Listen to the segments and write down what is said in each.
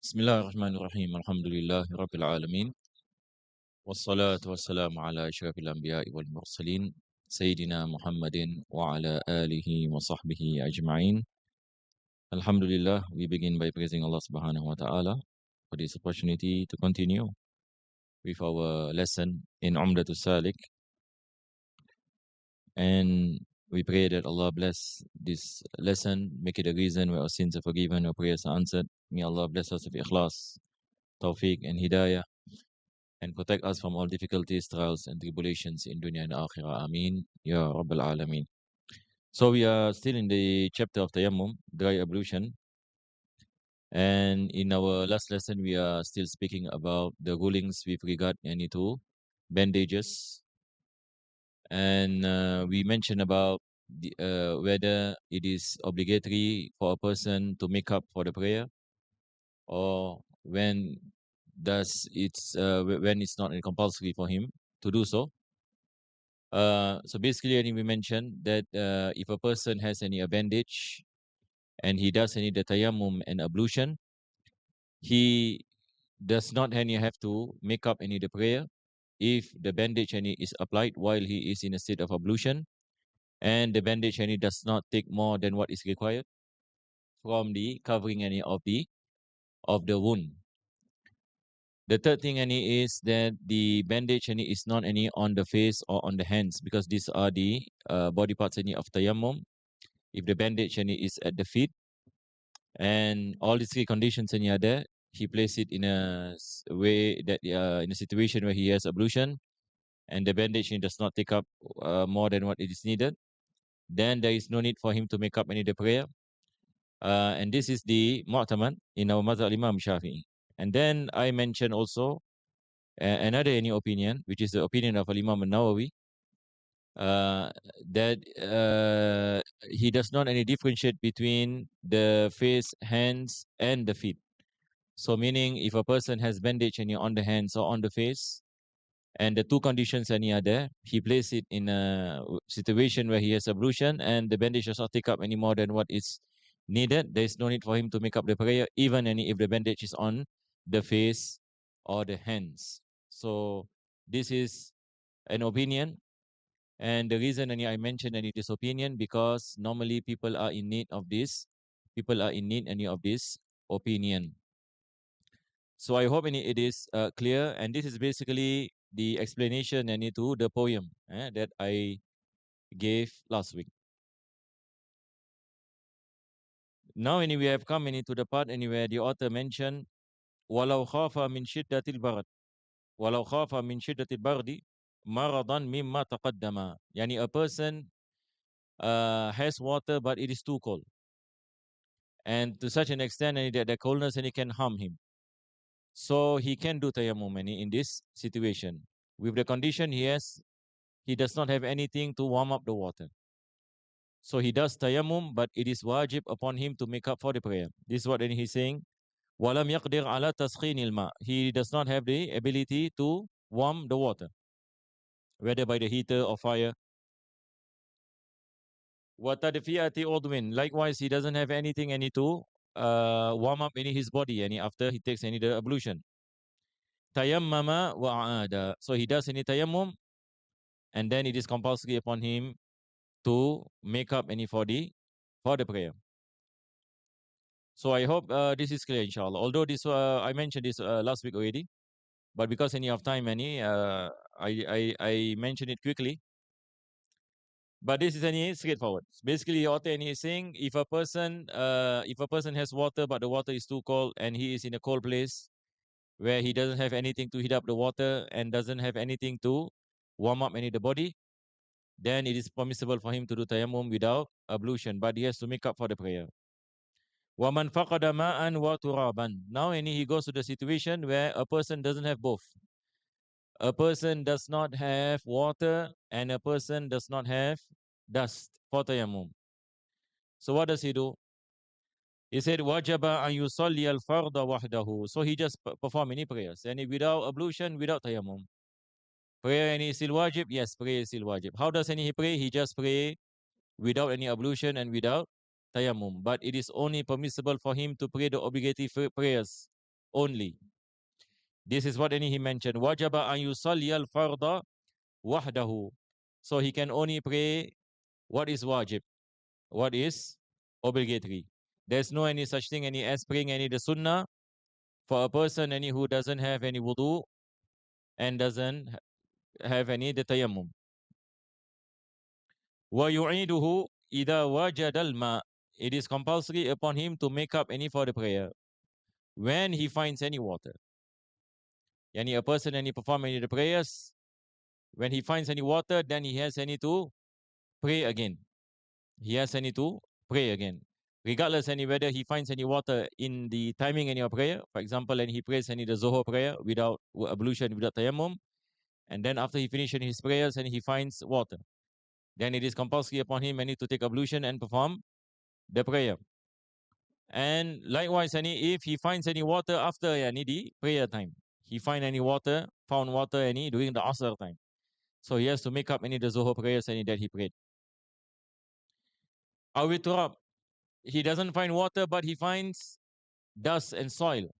بسم الله الرحمن الرحيم الحمد لله رب العالمين والصلاة والسلام على أشرف الأنبياء والمرسلين سيدنا محمد وعلى آله وصحبه أجمعين. Alhamdulillah, we begin by praising Allah subhanahu wa ta'ala for this opportunity to continue with our lesson in Umdatul Salik, and we pray that Allah bless this lesson, make it a reason where our sins are forgiven, our prayers are answered. May Allah bless us with ikhlas, tawfiq and hidayah, and protect us from all difficulties, trials, and tribulations in dunya and akhirah. Ameen. Ya Rabbal Alameen. So we are still in the chapter of Tayammum, dry ablution. And in our last lesson, we are still speaking about the rulings with regard to bandages. And we mentioned about whether it is obligatory for a person to make up for the prayer, or when it's not compulsory for him to do so. So basically, I think we mentioned that if a person has any bandage and he does any the tayammum and ablution, he does not any have to make up any the prayer if the bandage any is applied while he is in a state of ablution, and the bandage any does not take more than what is required from the covering any of the wound. The third thing any is that the bandage any is not any on the face or on the hands, because these are the body parts any of tayammum. If the bandage any is at the feet, and all these three conditions any are there, he place it in a way that in a situation where he has ablution, and the bandage does not take up more than what it is needed, then there is no need for him to make up any the prayer. And this is the mu'tamad in our mazhab Imam Shafi'i. And then I mentioned also another any opinion, which is the opinion of Imam Nawawi, that he does not any differentiate between the face, hands, and the feet. So meaning, if a person has bandage any on the hands or on the face, and the two conditions any are there, he place it in a situation where he has ablution, and the bandage does not take up any more than what is needed, there is no need for him to make up the prayer, even any if the bandage is on the face or the hands. So this is an opinion. And the reason I mentioned this opinion, because normally people are in need of this. People are in need of this opinion. So I hope it is clear. And this is basically the explanation to the poem that I gave last week. Now we have come into the part where the author mentioned وَلَوْ خَافَ مِنْ شِدَّةِ الْبَرْدِ وَلَوْ خَافَ مِنْ شِدَّةِ الْبَرْدِ مَرَضًا مِمَّا تَقَدَّمَ. Yani a person has water but it is too cold, and to such an extent that the coldness can harm him. So he can do tayammum in this situation, with the condition he does not have anything to warm up the water. So he does tayammum, but it is wajib upon him to make up for the prayer. This is what he's saying. وَلَمْ يَقْدِرْ عَلَى تَسْخِينِ الْمَاءِ. He does not have the ability to warm the water, whether by the heater or fire. وَتَدْفِيَةِ عُضْوٍ. Likewise, he doesn't have anything to warm up his body after he takes the ablution. Tayammama wa'ada. So he does any tayammum, and then it is compulsory upon him to make up for the prayer. So I hope this is clear, inshallah. Although this I mentioned this last week already, but because of time I mentioned it quickly. But this is straightforward. Basically, the author is saying, if a person has water but the water is too cold, and he is in a cold place where he doesn't have anything to heat up the water and doesn't have anything to warm up the body, then it is permissible for him to do tayammum without ablution, but he has to make up for the prayer. وَمَنْ فَقَدَ مَاءً وَتُرَابًا. Now he goes to the situation where a person doesn't have both. A person does not have water and a person does not have dust for tayammum. So what does he do? He said, وَجَبَ أَن يُصَلِّيَ الْفَرْضَ وَحْدَهُ. So he just perform any prayers. And without ablution, without tayammum. Prayer is still wajib? Yes, prayer is still wajib. How does he pray? He just pray without any ablution and without tayammum. But it is only permissible for him to pray the obligatory prayers only. This is what he mentioned. Wajaba an yusalli al-farda wahdahu. So he can only pray what is wajib, what is obligatory. There's no any such thing as praying any the sunnah for a person who doesn't have any wudu and doesn't have any the tayammum. Wa yu'iduhu idha wajada al-ma. It is compulsory upon him to make up any for the prayer when he finds any water. Yani a person perform any the prayers, when he finds any water, then he has to pray again. He has to pray again. Regardless whether he finds any water in the timing of prayer. For example, and he prays the Zohar prayer without ablution, without tayammum, and then after he finishes his prayers and he finds water, then it is compulsory upon him to take ablution and perform the prayer. And likewise, if he finds any water after the prayer time, he found water during the Asr time, so he has to make up the Zohar prayers that he prayed. Awiturab, he doesn't find water but he finds dust and soil.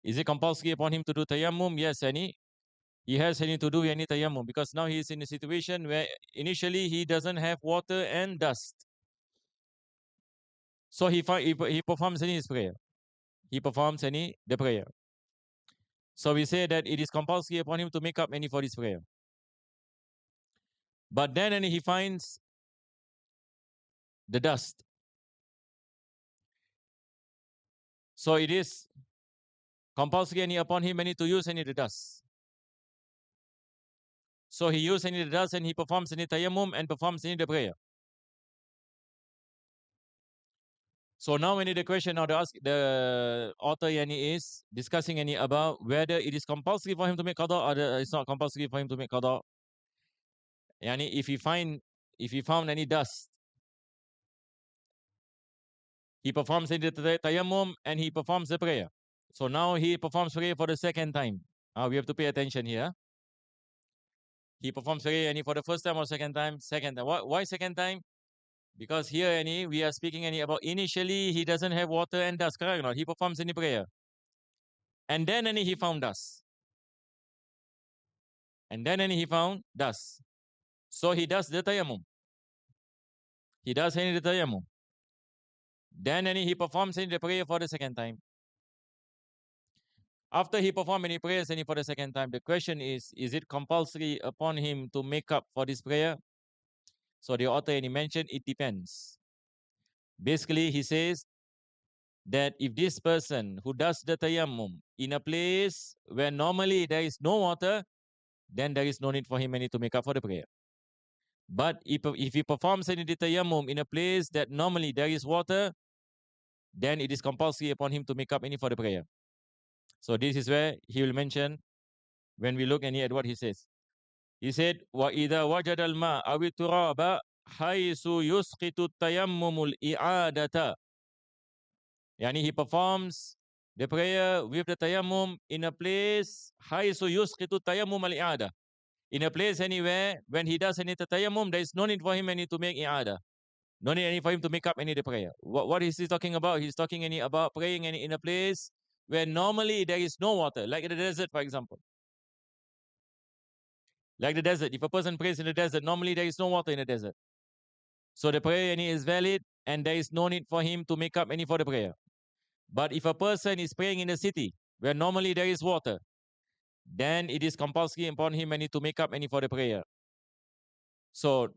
Is it compulsory upon him to do tayammum? Yes, he has to do any tayammum, because now he is in a situation where initially he doesn't have water and dust. So he performs his prayer. He performs the prayer. So we say that it is compulsory upon him to make up for this prayer. But then he finds the dust. So it is compulsory upon him to use the dust. So he uses the dust and he performs the tayammum and performs the prayer. So now the question now the author is discussing about whether it is compulsory for him to make qada or it's not compulsory for him to make qada. If he found any dust, he performs the tayammum and he performs the prayer. So now he performs prayer for the second time. We have to pay attention here. He performs prayer for the first time or second time? Second time. Why second time? Because here we are speaking about initially he doesn't have water and dust, correct or not? He performs any prayer. And then he found dust. And then he found dust. So he does the tayammum. He does the tayammum. Then he performs the prayer for the second time. After he performs any prayers for the second time, the question is it compulsory upon him to make up for this prayer? So the author mentioned it depends. Basically, he says that if this person who does the tayammum in a place where normally there is no water, then there is no need for him to make up for the prayer. But if he performs the tayammum in a place that normally there is water, then it is compulsory upon him to make up for the prayer. So this is where he will mention when we look at what he says. He said, وَإِذَا وَجَدَ الْمَاءَ أَوِ التُّرَابَ حَيْثُ يُسْقِطُ التَّيَمُّمُ الْإِعَادَةَ. He performs the prayer with the tayammum in a place حَيْثُ يُسْقِطُ التَّيَمُّمَ الْإِعَادَةَ. In a place anywhere, when he does any tayammum, there is no need for him to make i'adah. No need for him to make up the prayer. What is he talking about? He's talking about praying in a place where normally there is no water, like in the desert, for example. Like the desert. If a person prays in the desert, normally there is no water in the desert. So the prayer is valid and there is no need for him to make up for the prayer. But if a person is praying in the city where normally there is water, then it is compulsory upon him to make up for the prayer. So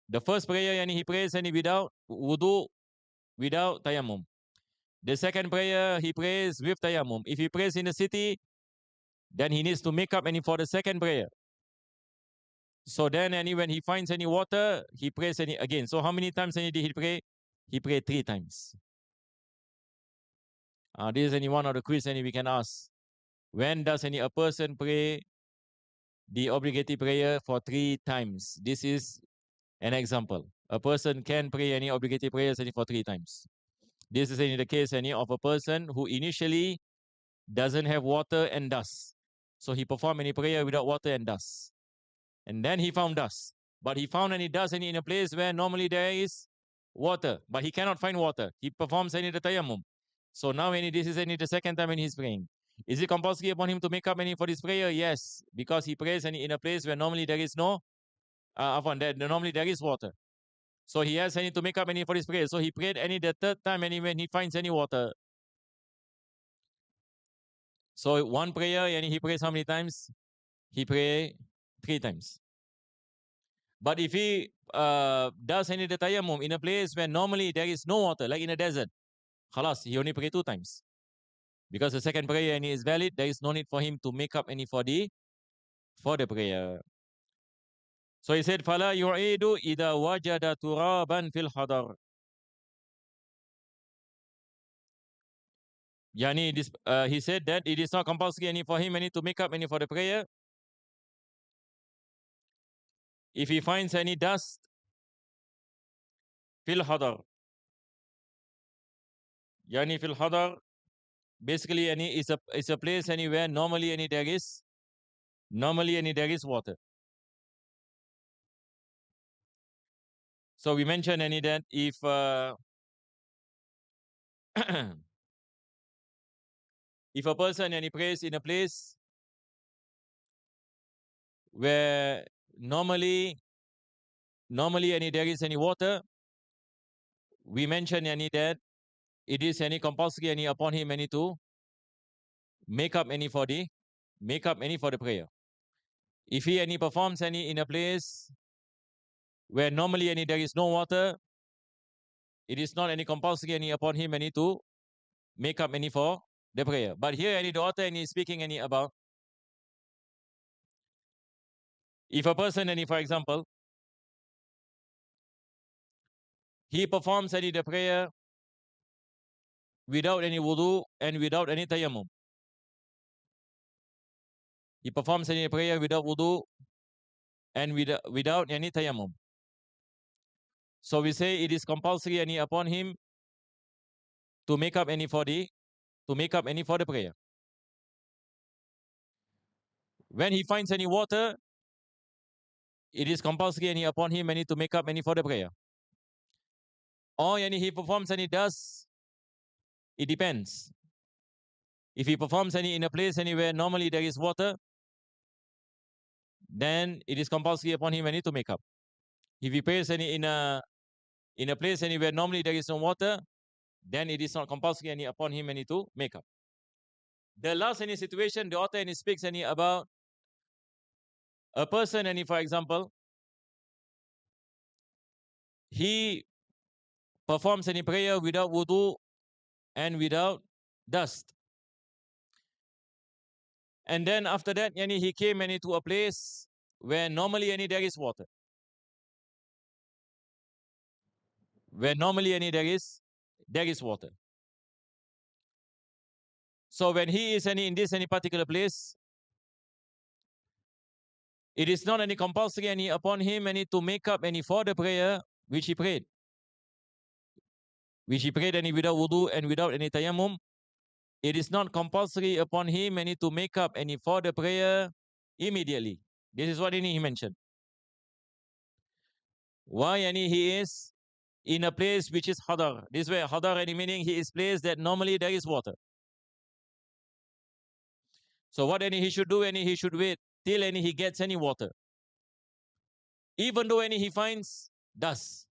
the first prayer he prays without wudu, without tayammum. The second prayer he prays with tayammum. If he prays in the city, then he needs to make up for the second prayer. So then when he finds any water, he prays again. So how many times did he pray? He prayed 3 times. This is one of the quiz we can ask. When does a person pray the obligatory prayer for 3 times? This is an example. A person can pray any obligatory prayers for 3 times. This is the case of a person who initially doesn't have water and dust. So he performed any prayer without water and dust. And then he found dust. But he found any dust in a place where normally there is water. But he cannot find water. He performs the tayammum. So now this is the second time when he's praying. Is it compulsory upon him to make up any for this prayer? Yes, because he prays in a place where normally there is no, normally there is water. So he has any to make up any for his prayer. So he prayed any the third time and when he finds any water. So one prayer and he prays how many times? He pray 3 times. But if he does any the tayammum in a place where normally there is no water, like in a desert, khalas, he only pray 2 times. Because the second prayer and is valid, there is no need for him to make up any for the prayer. So he said, "Fala yu'idu idha wajada turaban fil hadar." Yani, this, he said that it is not compulsory any for him any to make up any for the prayer. If he finds any dust fil hadar. Yani fil hadar, basically any is a place anywhere normally there is water. So we mentioned that if if a person prays in a place where normally there is any water, we mentioned that it is compulsory upon him to make up for the prayer. If he performs in a place where normally there is no water, it is not compulsory upon him to make up for the prayer. But here the author is speaking about if a person for example, he performs the prayer without any wudu and without any tayammum. He performs any prayer without wudu and without any tayammum. So we say it is compulsory upon him to make up for the prayer. When he finds any water, it is compulsory upon him to make up for the prayer. Or he performs does, it depends. If he performs in a place where normally there is water, then it is compulsory upon him to make up. If he prays in a place where normally there is no water, then it is not compulsory upon him to make up. The last situation, the author speaks about a person for example, he performs any prayer without wudu and without dust. And then after that, he came to a place where normally there is water. Where normally there is water. So when he is in this particular place, it is not compulsory upon him to make up for the prayer which he prayed. Which he prayed without wudu and without any tayammum. It is not compulsory upon him to make up for the prayer immediately. This is what he mentioned. Why he is in a place which is hadar. This way hadar meaning he is placed that normally there is water. So what he should do, he should wait till he gets any water. Even though he finds dust.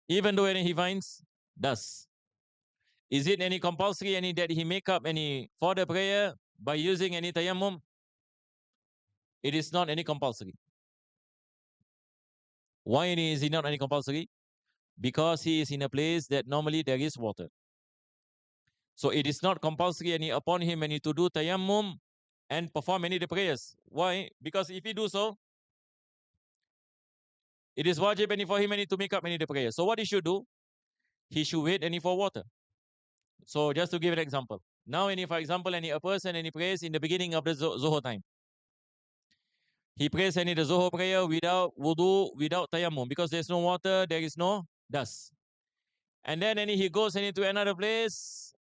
Even though he finds dust. Is it compulsory that he make up for the prayer by using any tayammum? It is not compulsory. Why is it not compulsory? Because he is in a place that normally there is water. So it is not compulsory upon him to do tayammum and perform the prayers. Why? Because if he do so, it is wajib for him to make up the prayer. So what he should do? He should wait for water. So just to give an example. Now for example, a person prays in the beginning of the Zuhur time. He prays the Zuhur prayer without wudu, without tayammum, because there's no water, there is no dust. And then he goes into another place.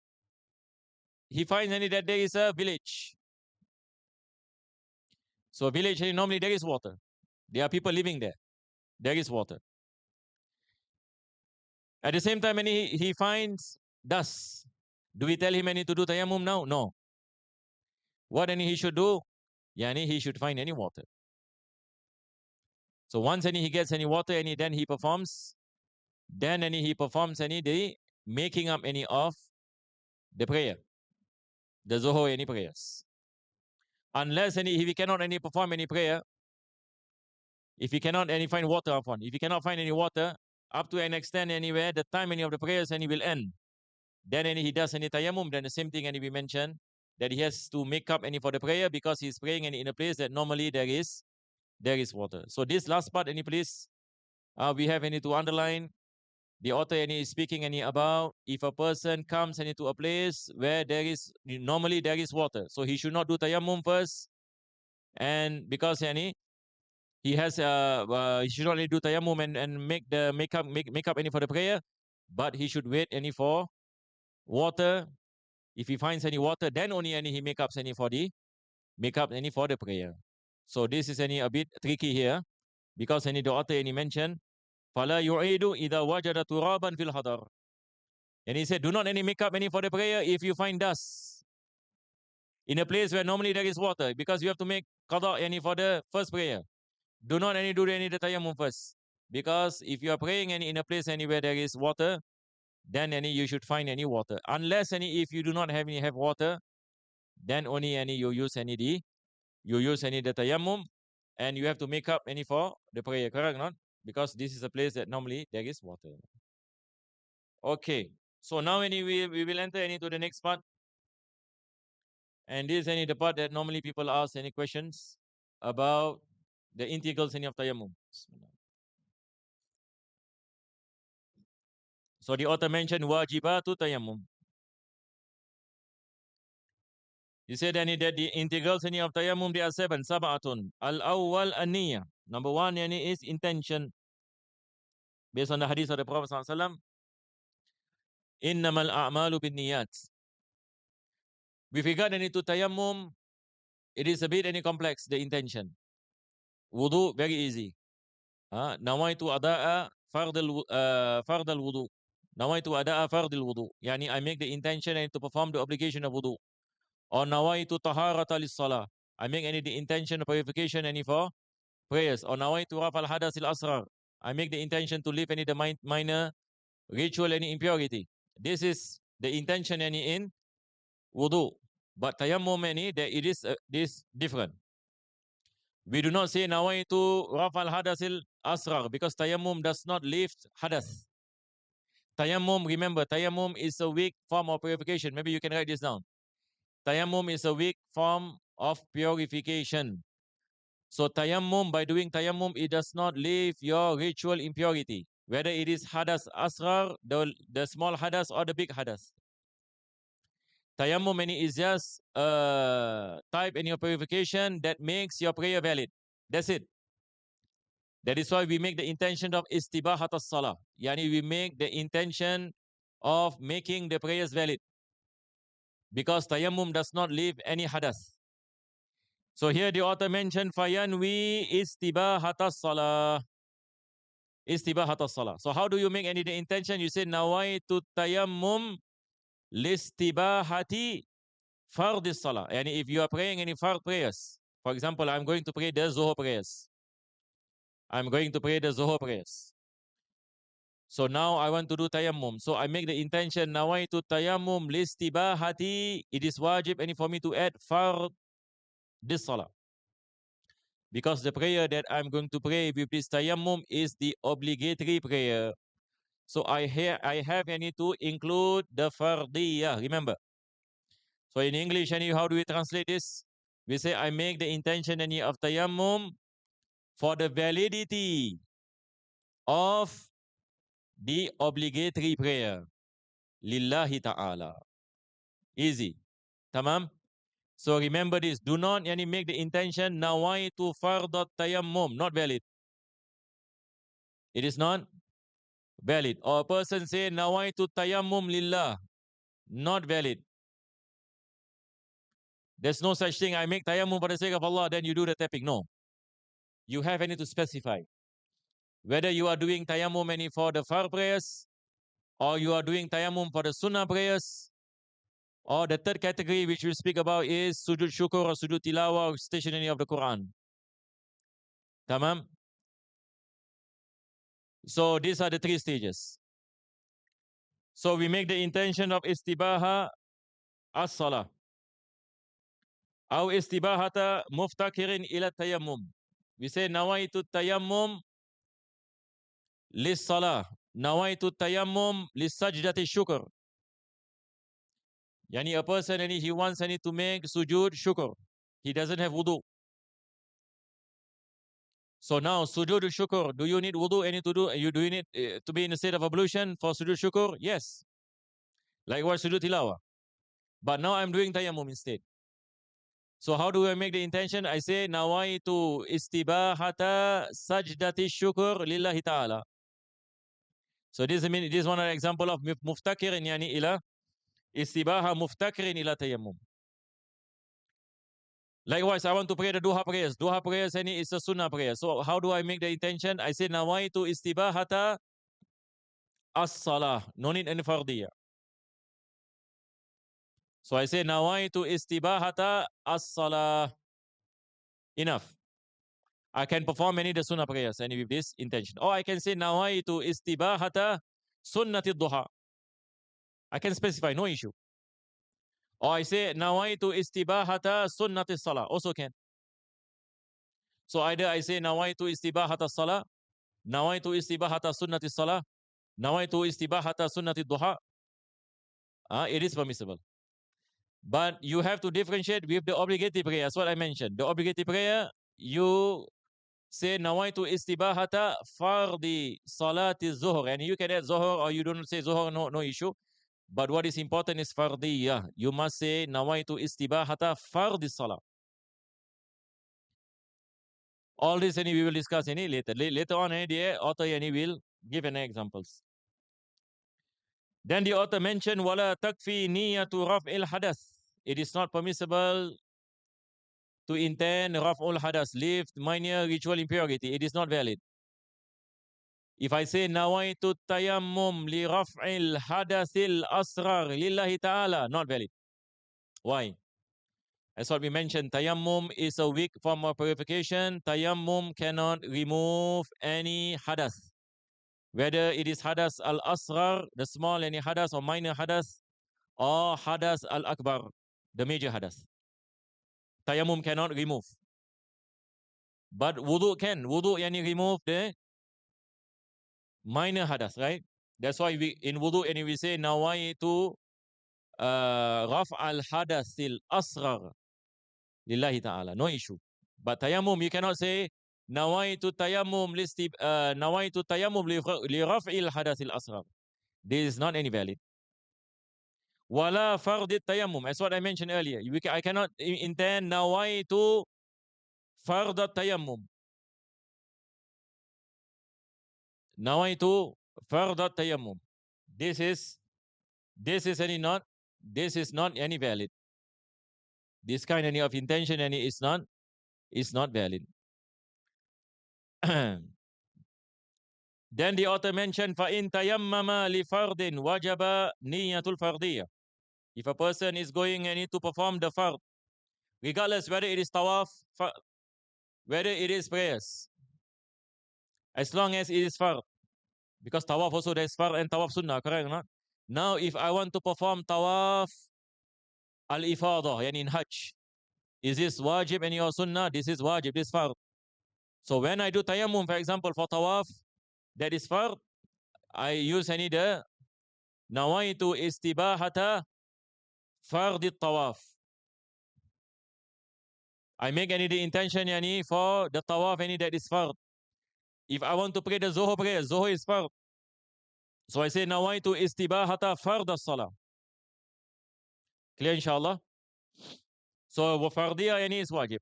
He finds that there is a village. So village normally there is water. There are people living there. There is water. At the same time, when he finds dust, do we tell him any to do tayammum now? No. What any he should do? Yani he should find any water. So once any he gets any water, any then he performs. Then any he performs any the making up any of the prayer, the Zohor any prayers. Unless any if he cannot any perform any prayer, if he cannot any find water upon, if he cannot find any water up to an extent anywhere, the time any of the prayers any will end. Then any he does any tayammum, then the same thing any we mentioned that he has to make up any for the prayer because he's praying any in a place that normally there is water. So this last part any please we have any to underline. The author any is speaking any about if a person comes any to a place where there is normally there is water, so he should not do tayammum first, and because any he has he should not only do tayammum and make up any for the prayer, but he should wait any for water. If he finds any water, then only any he make up any for the prayer. So this is any a bit tricky here because any the author any mentioned فَلَا يُعِيدُ إِذَا وَجَدَ تُرَابًا فِي الْحَضَرِ. And he said, do not any make up any for the prayer if you find dust in a place where normally there is water, because you have to make qada any for the first prayer. Do not any do any the tayammum first, because if you are praying any in a place anywhere there is water, then any you should find any water. Unless any if you do not have water, then only any you use any the tayammum, and you have to make up any for the prayer, correct not? Because this is a place that normally there is water. Okay, so now any we will enter into the next part, and this is any the part that normally people ask any questions about the integrals any of tayammum. So the author mentioned wajibatu tayammum. He said any that the integrals any of tayammum there are 7, sab'atun. Al-awwal an-niyya. Number 1 any is intention. Based on the hadith of the Prophet sallallahu alaihi wasallam, innamal a'malu binniyat. With regard any to tayammum, it is a bit any complex, the intention. Wudu very easy. Nawaitu ada'a fardal wudu. Nawaitu ada'a fardal wudu. Yani I make the intention and to perform the obligation of wudu. Or nawaitu taharata lis-salah. I make any the intention of purification any for prayers. Or nawaitu rafal hadath al-asrar. I make the intention to leave any the minor ritual any impurity. This is the intention any in wudu. But tayammum any it is this different. We do not say nawaitu rafal hadath al-asrar because tayammum does not lift hadath. Tayammum, remember, tayammum is a weak form of purification. Maybe you can write this down. Tayammum is a weak form of purification. So tayammum, by doing tayammum, it does not leave your ritual impurity, whether it is hadath asghar, the small hadath, or the big hadath. Tayammum is just a type in your purification that makes your prayer valid. That's it. That is why we make the intention of istibahat as-salah. Yani we make the intention of making the prayers valid. Because tayammum does not leave any hadath. So here the author mentioned fayanwi istibahat as-salah. Istibahat as-salah. So how do you make any the intention? You say nawaitu tayammum listibahati fardis salah. And if you are praying any fard prayers, for example, I'm going to pray the Zohor prayers. I'm going to pray the Zohor prayers. So now I want to do tayammum. So I make the intention nawaitu tayammum listibahati. It is wajib any for me to add fard this salah. Because the prayer that I'm going to pray with this tayammum is the obligatory prayer. So I have any to include the fardiyah. Remember. So in English, any how do we translate this? We say I make the intention any of tayammum for the validity of the obligatory prayer. Lillahi ta'ala. Easy. Tamam? So remember this. Do not yani, make the intention nawaitu fardat tayammum. Not valid. It is not valid. Or a person say nawaitu tayammum lillah. Not valid. There's no such thing. I make tayammum for the sake of Allah, then you do the tapping. No. You have any to specify. Whether you are doing tayammum any for the fard prayers, or you are doing tayammum for the sunnah prayers, or the third category which we'll speak about is sujud syukur or sujud tilawah or stationery of the Quran. Tamam? So these are the three stages. So we make the intention of istibaha as-salah. Aw istibahata muftakirin ila tayammum. We say nawaitu tayammum lis-salah. Nawaitu tayammum lis-sajdati syukur. Yani a person he wants to make sujud syukur. He doesn't have wudu. So now sujud syukur, do you need wudu? Do you need to be in a state of ablution for sujud syukur? Yes. Likewise sujud tilawah. But now I'm doing tayammum instead. So how do I make the intention? I say nawaitu istibahata sajdati syukur lillahi ta'ala. So this is one example of muftakirin yani ila istibaha muftakirin ila tayammum. Likewise, I want to pray the duha prayers. Duha prayers is a sunnah prayer. So how do I make the intention? I say nawaitu istibahata as-salah. No need any fardiyah. So I say nawaitu istibahata as-salah. Enough. I can perform any of the sunnah prayers with this intention. Or I can say nawaitu istibahata sunnati duha. I can specify, no issue. Or I say nawaitu istibahata sunnati salah. Also can. So either I say nawaitu istibahata salah, nawaitu istibahata sunnati salah, nawaitu istibahata sunnati duha. It is permissible. But you have to differentiate with the obligatory prayer. That's what I mentioned. The obligatory prayer, you say nawaitu istibahata fardi salati zuhur. And you can add zuhur or you don't say zuhur, no issue. But what is important is fardiyah. You must say nawaitu istibahata fardi salah. All this we will discuss later. Later on, the author will give an examples. Then the author mentioned wala takfi niyatu raf'il hadath. It is not permissible to intend raf'ul hadath, lift minor ritual impurity. It is not valid. If I say nawaitu tayammum li raf'il hadathil asrar lillahi ta'ala, not valid. Why? As what we mentioned, tayammum is a weak form of purification. Tayammum cannot remove any hadath. Whether it is hadath al-asghar, the small any hadath or minor hadath, or hadath al-akbar, the major hadath. Tayammum cannot remove. But wudu can. Wudu yani remove the minor hadath, right? That's why in wudu we say nawaitu raf al-hadathil asghar lillahi ta'ala. No issue. But tayammum, you cannot say nawaitu tayammum nawaitu tayammum li raf'il hadathil asghar. This is not any valid. Wala fardit tayammum. As what I mentioned earlier. I cannot intend nawaitu fardat tayammum. Nawaitu fardat tayammum. This is not any valid. This kind of intention is not valid. Then the author mentioned فَإِن تَيَمَّمَ لِفَرْضٍ وَجَبَ نِيَّةُ الْفَرْضِيَّةِ. If a person is going to perform the fard, regardless whether it is tawaf, whether it is prayers, as long as it is fard, because tawaf also there is fard and tawaf sunnah, correct or not? Now if I want to perform tawaf al-ifadah, yani in hajj, is this wajib and your sunnah? This is wajib, this fard. So when I do tayammum, for example, for tawaf, that is fard, I use the nawaitu istibahata fard tawaf. I make the intention for the tawaf that is fard. If I want to pray the zuhur prayer, zuhur is fard. So I say nawaitu istibahata fard as-salah. Clear inshallah? So fardiyah is wajib.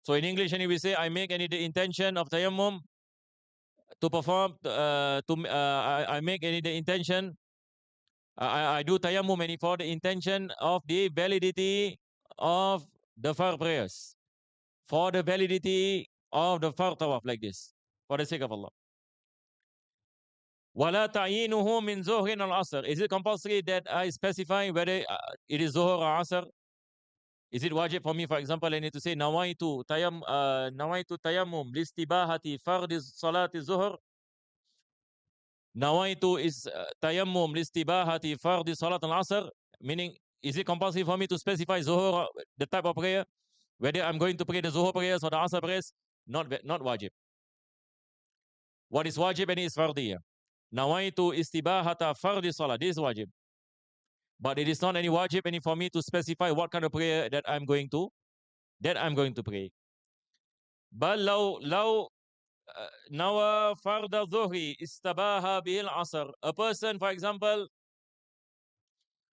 So in English we say I make the intention of tayammum to perform I make the intention I do tayammum for the intention of the validity of the fard prayers, for the validity of the fard tawaf, like this, for the sake of Allah. وَلَا تَعْيِينُهُ مِنْ زُهْرٍ الْعَصْرِ. Is it compulsory that I specify whether it is Zuhr or Asr? Is it wajib for me, for example, I need to say nawaitu tayammum listibahati fardhi salati zuhr. Nawaitu is tayammum listibahati fardhi salat al-asr. Meaning, is it compulsory for me to specify zuhr, the type of prayer, whether I'm going to pray the zuhr prayers or the asr prayers? Not wajib. What is wajib and is fardiyah. Nawaitu istibahata fardhi salat. This is wajib. But it is not any wajib any for me to specify what kind of prayer that I'm going to pray. But law nawa farda dhuhri istabaha bil asr. A person, for example,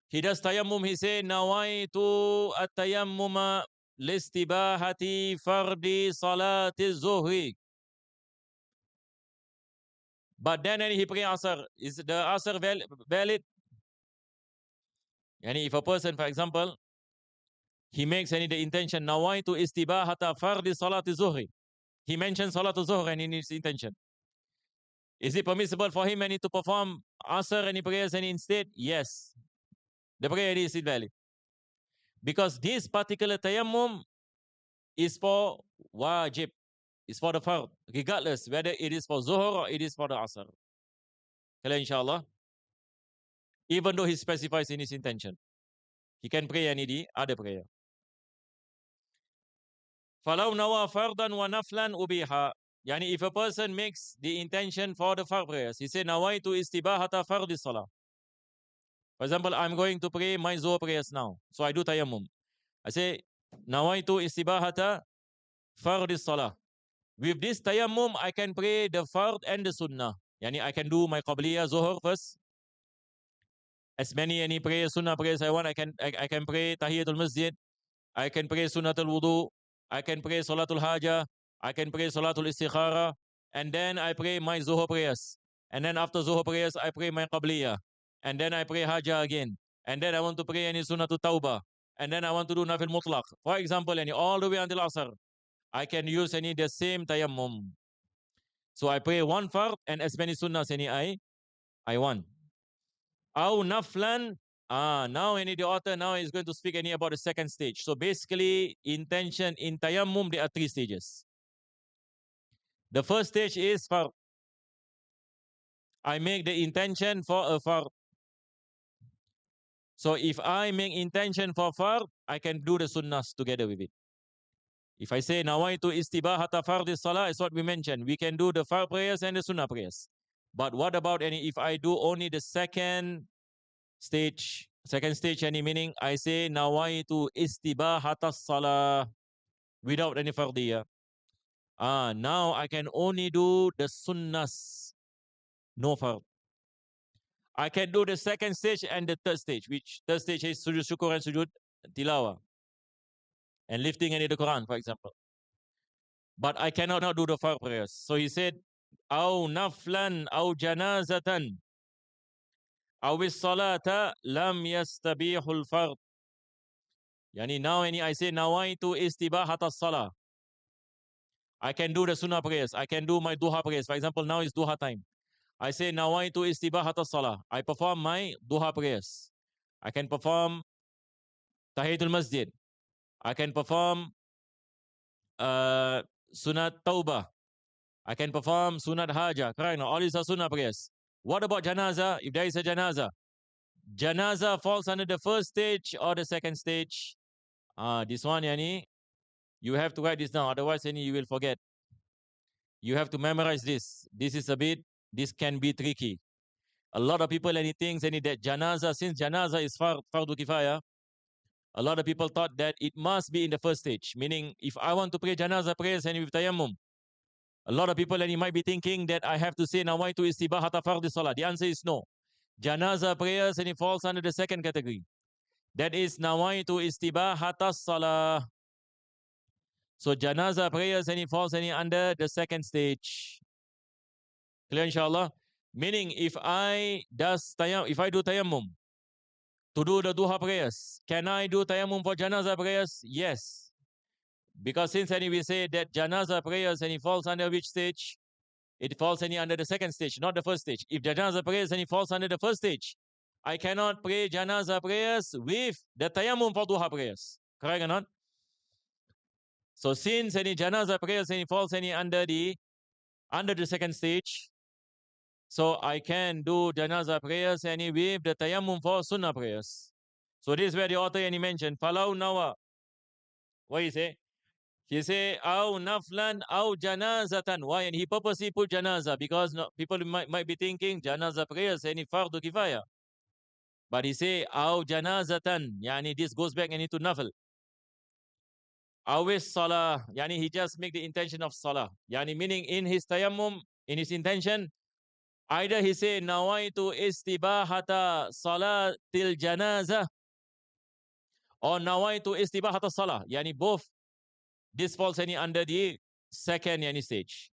he does tayammum, he say nawaitu at-tayammuma listibahati fardi salati zuhri. But then he pray asr. Is the asr valid? And if a person, for example, he makes the intention nawaitu istibahata fardi salati zuhri. He mentions salatu zuhr and in his intention. Is it permissible for him to perform asr any prayers and instead? Yes. The prayer is invalid. Because this particular tayammum is for wajib, is for the fard, regardless whether it is for zuhr or it is for the asr. Clear, inshallah? Even though he specifies in his intention, he can pray any other prayer. Falau nawa fardan wa naflan ubiha. Yani if a person makes the intention for the fard prayers, he say nawaitu istibahata fardi salah. For example, I'm going to pray my zuhr prayers now. So I do tayammum. I say nawaitu istibahata fardi salah. With this tayammum, I can pray the fard and the sunnah. Yani I can do my qabliyah zuhr first. As many prayers, sunnah prayers I want, I can pray tahiyatul masjid. I can pray sunnatul wudu. I can pray salatul haja. I can pray salatul istikhara. And then I pray my zuhr prayers. And then after zuhr prayers, I pray my qabliyah. And then I pray haja again. And then I want to pray any sunnatul tawbah. And then I want to do nafil mutlaq. For example, all the way until asr, I can use the same tayammum. So I pray one fard and as many sunnahs I want. Aw naflan. Now the author now is going to speak about the second stage. So basically, intention in tayammum, there are three stages. The first stage is fard. I make the intention for a fard. So if I make intention for fard, I can do the sunnahs together with it. If I say nawaitu istibahata fardhi salah, is what we mentioned. We can do the fard prayers and the sunnah prayers. But what about if I do only the second stage? Second stage, meaning I say nawaitu istibahata salah without any fardiyah. Now I can only do the sunnahs, no fard. I can do the second stage and the third stage, which third stage is sujud syukur and sujud tilawah. And lifting the Quran, for example. But I cannot do the fard prayers. So he said, aw naflan aw janazatan aw salata lam yastabihul fard. Yani now I say nawaitu istibahat salah. I can do the sunnah prayers. I can do my duha prayers. For example, now is duha time. I say nawaitu istibahat salah. I perform my duha prayers. I can perform tahiyatul masjid. I can perform sunat taubah. I can perform sunat haja. Correct? All these are sunnah prayers. What about janazah? If there is a janazah, janazah falls under the first stage or the second stage? This one, you have to write this down. Otherwise, you will forget. You have to memorize this. This can be tricky. A lot of people thinks that janazah, since janazah is fardu kifaya, a lot of people thought that it must be in the first stage. Meaning, if I want to pray janazah prayers with tayammum, a lot of people might be thinking that I have to say nawaitu istibahata fardhi salah. The answer is no. Janazah prayers it falls under the second category. That is nawaitu istibahata salah. So janazah prayers it falls under the second stage. Clear, inshallah? Meaning if I do tayammum to do the duha prayers, can I do tayammum for janazah prayers? Yes. Because since we say that janazah prayers falls under which stage? it falls any under the second stage, not the first stage. If janazah prayers and it falls under the first stage, I cannot pray janazah prayers with the tayammum for duha prayers. Correct or not? So since any janazah prayers and it falls any under the second stage, so I can do janazah prayers any with the tayammum for sunnah prayers. So this is where the author any mentioned falau nawa. What he say? He say au naflan au janazatan. Why? And he purposely put janazah because people might be thinking janazah prayers any fardu kifaya. But he say au janazatan. Yani this goes back and into nafil. Awis salah. Yani he just make the intention of salah. Yani meaning in his tayammum, in his intention, either he say nawaitu istibahata salatil janazah or nawaitu istibahata salah. Yani both. This falls any under the second yani stage.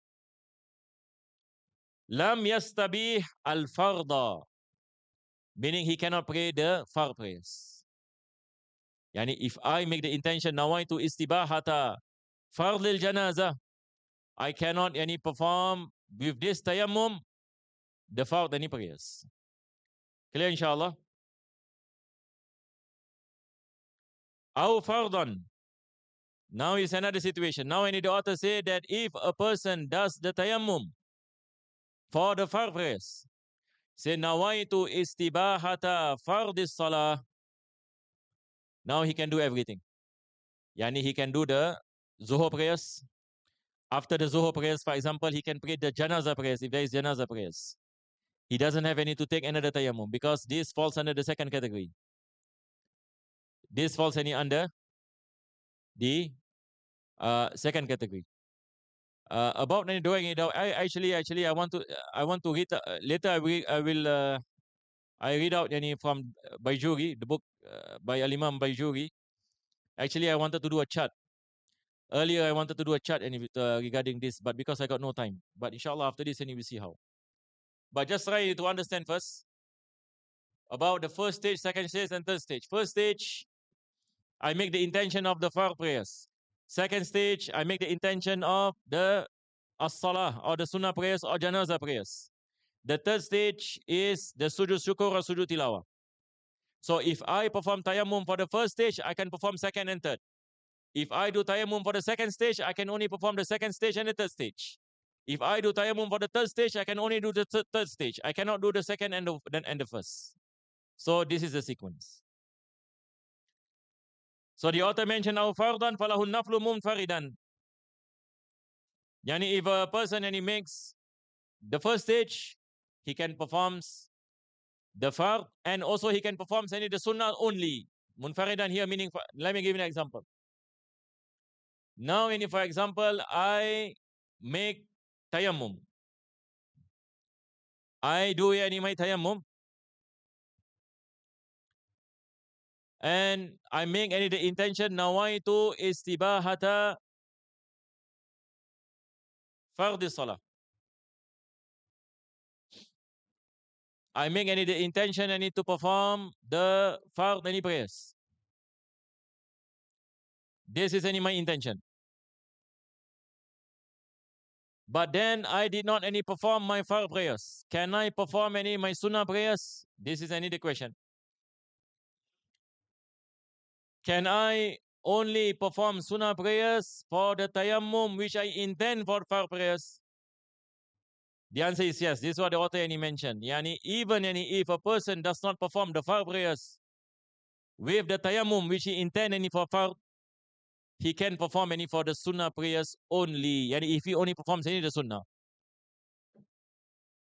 Lam yastabih al farda, meaning he cannot pray the fard prayers. Yani if I make the intention nawaitu istibahata fard lil janazah, I cannot yani perform with this tayammum the fard any prayers. Clear inshallah? Aw fardan. Now is another situation. Now any the author say that if a person does the tayammum for the fard prayers, say nawaitu istibahata fardis salah, now he can do everything. Yani he can do the zuhur prayers. After the zuhur prayers, for example, he can pray the janazah prayers if there is janazah prayers. He doesn't have any to take another tayammum because this falls under the second category. This falls any under the second category. About doing it out, I want to read later. I read out any from Baijuri, the book by Al-Imam Baijuri. Actually, I wanted to do a chart. Earlier, I wanted to do a chart regarding this, but because I got no time. But inshallah, after this, we will see how. But just try to understand first about the first stage, second stage, and third stage. First stage, I make the intention of the fard prayers. Second stage, I make the intention of the as-salah or the sunnah prayers or janazah prayers. The third stage is the sujud syukur or sujud tilawah. So if I perform tayammum for the first stage, I can perform second and third. If I do tayammum for the second stage, I can only perform the second stage and the third stage. If I do tayammum for the third stage, I can only do the third stage. I cannot do the second and the first. So this is the sequence. So the author mentioned now fardan falahu naflu munfaridan. Yani if a person and he makes the first stage, he can perform the fard and also he can perform any the sunnah only. Munfaridan here meaning, let me give you an example. Now, for example, I make tayammum. I do any my tayammum. And I make any the intention nawaitu istibahata fardhi salah. I make any the intention I need to perform the fard any prayers. This is any my intention. But then I did not any perform my fard prayers. Can I perform any my sunnah prayers? This is any the question. Can I only perform sunnah prayers for the tayammum which I intend for fard prayers? The answer is yes. This is what the author any mentioned. Yani even if a person does not perform the fard prayers with the tayammum which he intend any for fard, he can perform any for the sunnah prayers only. Yani if he only performs any the sunnah.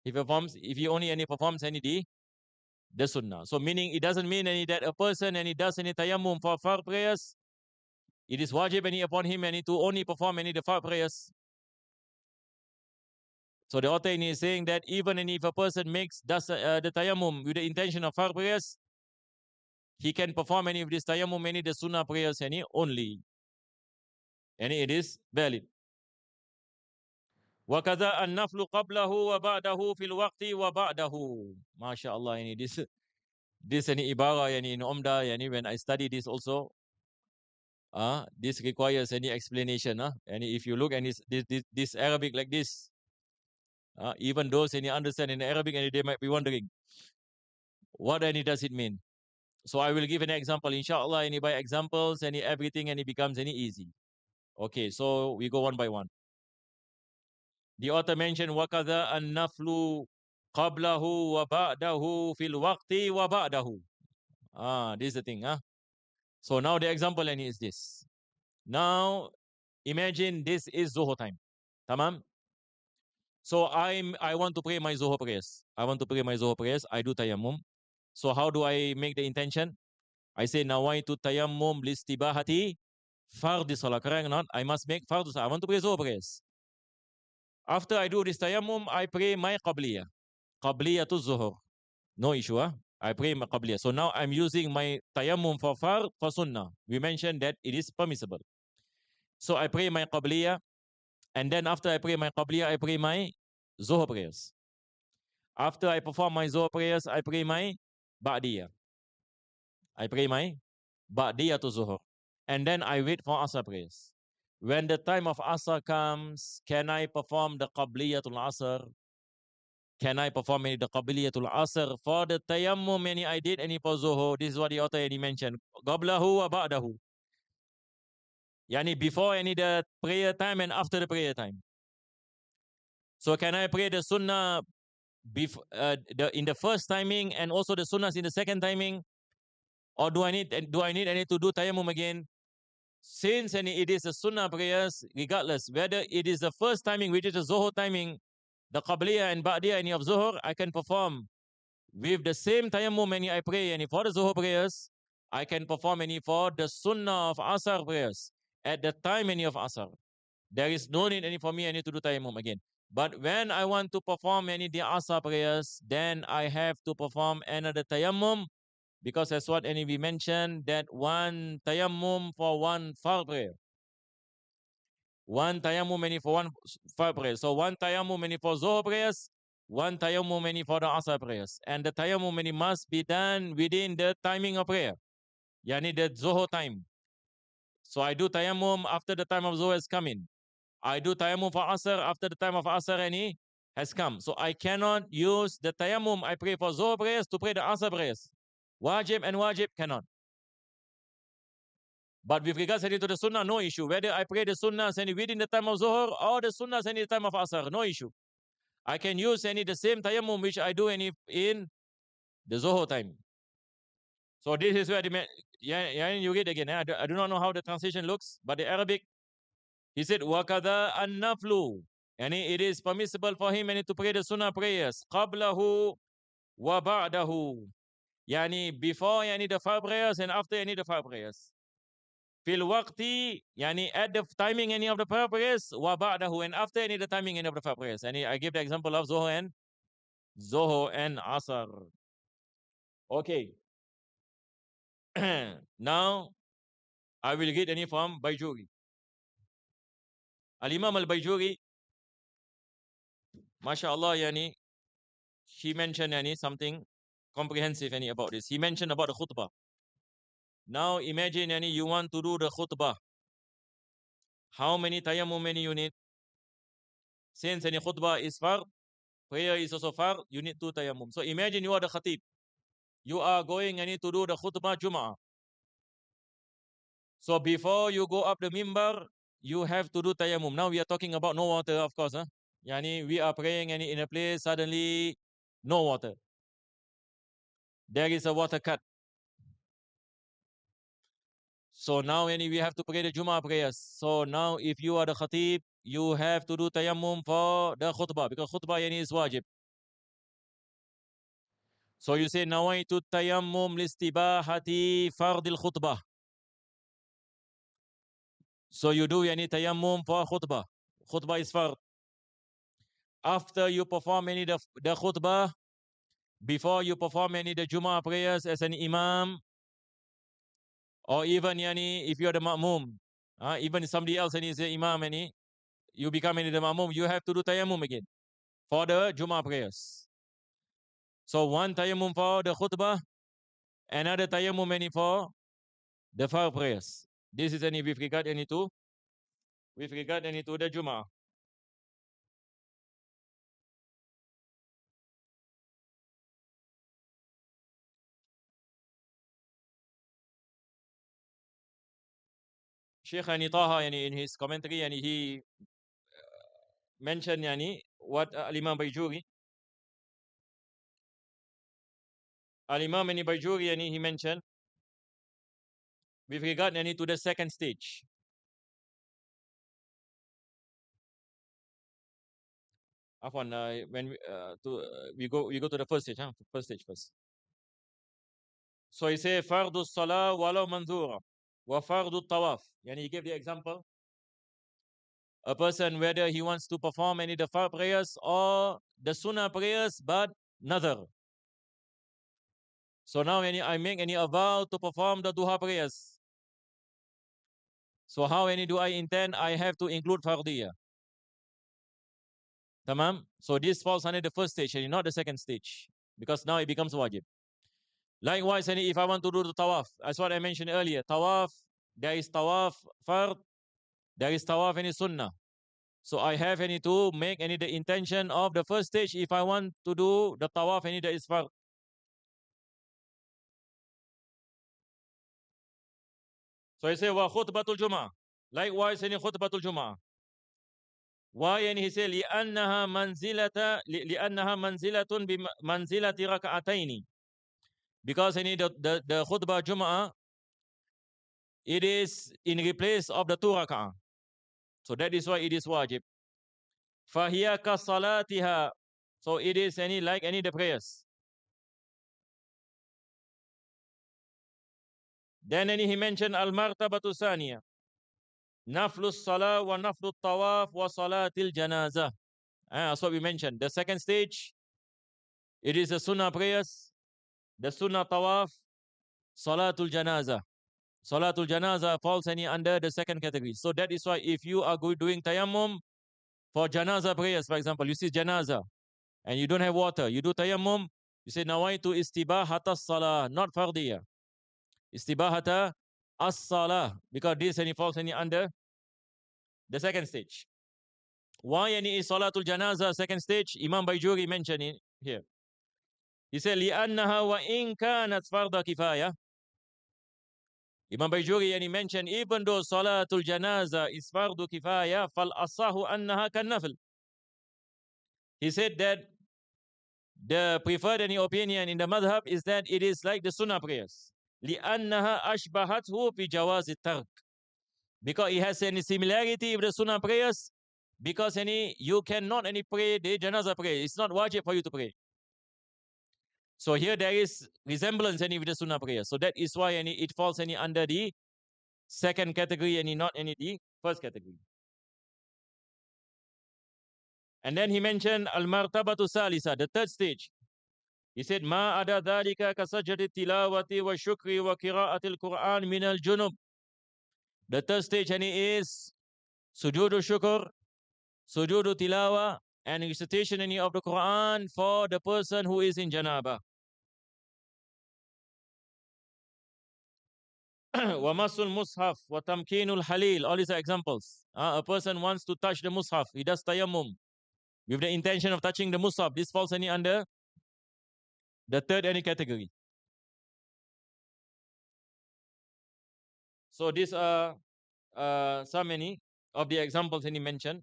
If he only any performs any the sunnah. So meaning it doesn't mean any that a person and he does any tayammum for fard prayers, it is wajib any upon him any to only perform any the fard prayers. So the author is saying that even if a person does the tayammum with the intention of fard prayers, he can perform any of this tayammum, any the sunnah prayers any only. And it is valid. وَكَذَا النَّفْلُ قَبْلَهُ وَبَعْدَهُ فِي الْوَقْتِ وَبَعْدَهُ. MashaAllah, any this any ibara any in Umdah, any when I study this also, this requires any explanation. And if you look and this Arabic like this, Even those any understand in Arabic and they might be wondering, what any does it mean? So I will give an example, inshallah, any by examples, any everything, and it becomes any easy. Okay, so we go one by one. The author mentioned وَكَذَا النَّفْلُ قَبْلَهُ وَبَعْدَهُ فِي الْوَقْتِ وَبَعْدَهُ. This is the thing. So now the example any is this. Now imagine this is Zuhur time. Tamam? So I want to pray my Zuhur prayers. I want to pray my Zuhur prayers. I do tayammum. So how do I make the intention? I say nawaitu tayammum listibahati fardhi salah. Correct or not? I must make fardhu salah. I want to pray Zuhur prayers. After I do this tayammum, I pray my qabliyah. Qabliyah to Zuhur. No issue. I pray my qabliyah. So now I'm using my tayammum for fard for sunnah. We mentioned that it is permissible. So I pray my qabliyah. And then after I pray my qabliyah, I pray my Zuhur prayers. After I perform my Zuhur prayers, I pray my ba'diyah. I pray my ba'diyah to Zuhur. And then I wait for Asr prayers. When the time of Asr comes, can I perform the qabliyatul Asr? Can I perform the qabliyatul Asr for the tayammum any I did any for Zuhur? This is what the author any mentioned. Qablahu wa ba'dahu. Yani before any the prayer time and after the prayer time. So can I pray the sunnah in the first timing and also the sunnahs in the second timing? Or do I need any to do tayammum again? Since it is a sunnah prayers, regardless whether it is the first timing, which is the Zuhur timing, the qabliyah and ba'diyah any of Zuhur, I can perform with the same tayammum any I pray any for the Zuhur prayers. I can perform any for the sunnah of Asr prayers at the time any of Asr. There is no need any for me any to do tayammum again. But when I want to perform any the Asr prayers, then I have to perform another tayammum, because that's what any we mentioned, that one tayammum for one fard prayer. One tayammum any for one fard prayer. So one tayammum any for Zuhur prayers, one tayammum any for the Asr prayers. And the tayammum any must be done within the timing of prayer. Yani the Zuhur time. So I do tayammum after the time of Zuhur has come in. I do tayammum for Asr after the time of Asr any has come. So I cannot use the tayammum I pray for Zuhur prayers to pray the Asr prayers. Wajib and wajib cannot. But with regards to the sunnah, no issue. Whether I pray the sunnah within the time of Zuhur or the sunnah in the time of Asr, no issue. I can use the same tayammum which I do in the Zuhur time. So this is where you read again. I do not know how the translation looks, but the Arabic, he said, وَكَذَا النَّفْلُ. And it is permissible for him to pray the sunnah prayers. قَبْلَهُ وَبَعْدَهُ. Yani before the fard prayers and after the fard prayers. Fil waqti, yani at the timing any of the prayer prayers, wa ba'dahu, and after any the timing any of the prayer prayers. And I give the example of Zohar and Asr. Okay. Now I will get any from Bayjuri. Al-Imam al-Bayjuri, mashallah, yani, she mentioned something comprehensive about this. He mentioned about the khutbah. Now imagine you want to do the khutbah. How many tayammum you need? Since any khutbah is fard, prayer is also fard, you need 2 tayammum. So imagine you are the khatib. You are going to do the khutbah Jum'ah. So before you go up the mimbar, you have to do tayammum. Now we are talking about no water, of course. Yani we are praying in a place, suddenly no water. There is a water cut. So now we have to pray the Jum'ah prayers. So now if you are the khatib, you have to do tayammum for the khutbah, because khutbah is wajib. So you say nawaitu tayammum listibahati fardil khutbah. So you do tayammum for khutbah. Khutbah is fard. After you perform the khutbah, before you perform the Jummah prayers as an imam, or even if you are the ma'mum, even somebody else is the imam, you become the ma'mum, you have to do tayammum again for the Jummah prayers. So one tayammum for the khutbah, another tayammum for the fard prayers. This is with regard to the Jummah. Sheikh Yani Taha in his commentary and he mentioned yani what Al-Imam Bayjuri. Al-Imam Yani Bayjuri yani he mentioned with regard yani to the second stage. Afwan, when we go to the first stage, huh? First stage first. So he say fardu salah walau manzura wa fardu tawaf. Yani he gave the example. A person whether he wants to perform any the fard prayers or the sunnah prayers but nazar. So now I make any vow to perform the duha prayers. So how any do I intend? I have to include fardiyah. Tamam? So this falls under the first stage and not the second stage. Because now it becomes wajib. Likewise, if I want to do the tawaf, as what I mentioned earlier, tawaf, there is tawaf fard, there is tawaf any sunnah. So I have any to make any the intention of the first stage if I want to do the tawaf any that is fard. So I say wa khutbatul jum'ah. Likewise, any khutbatul jum'ah. Why? And he said لأنها منزلة لأنها منزلة بمنزلة ركعتين. Because any the khutbah jum'ah, it is in replace of the 2 rak'ah. So that is why it is wajib. فهي كصلاتها. So it is any like any the prayers. Then he mentioned al-martabatu thaniya. Naflu salah wa naflu tawaf wa salatil janazah. That's what we mentioned. The second stage, it is the sunnah prayers, the sunnah tawaf, salatul janazah. Salatul janazah falls any under the second category. So that is why if you are doing tayammum for janazah prayers, for example, you see janazah and you don't have water, you do tayammum, you say nawaitu istibahata salah, not fardiyah. Istibahata as-salah, because this any falls any under the second stage. Why any is salatul janazah second stage? Imam Bayjuri mentioned it here. He said لأنها وإن كانت فرض كفاية. Imam Bayjuri and he mentioned even though salatul janazah is fardu kifaya fal asahu annaha kan nafil. He said that the preferred any opinion in the madhab is that it is like the sunnah prayers. لأنها أشبهته في جواز الترك. Because it has any similarity with the sunnah prayers. Because you cannot any pray the janazah prayer. It's not wajib for you to pray. So here there is resemblance any with the sunnah prayer. So that is why it falls under the second category and not any the first category. And then he mentioned al-martabatu salisa, the third stage. He said, Ma ada dhalika kasajati tilawati wa shukri wa qira'atil Qur'an min al-junub. The third stage is sujudu shukr, sujudu tilawa, and recitation of the Quran for the person who is in janaba. Wa masul mushaf wa tamkinul halil. All these are examples. A person wants to touch the mushaf. He does tayammum with the intention of touching the mushaf. This falls under the third category. So these are so many of the examples he mentioned.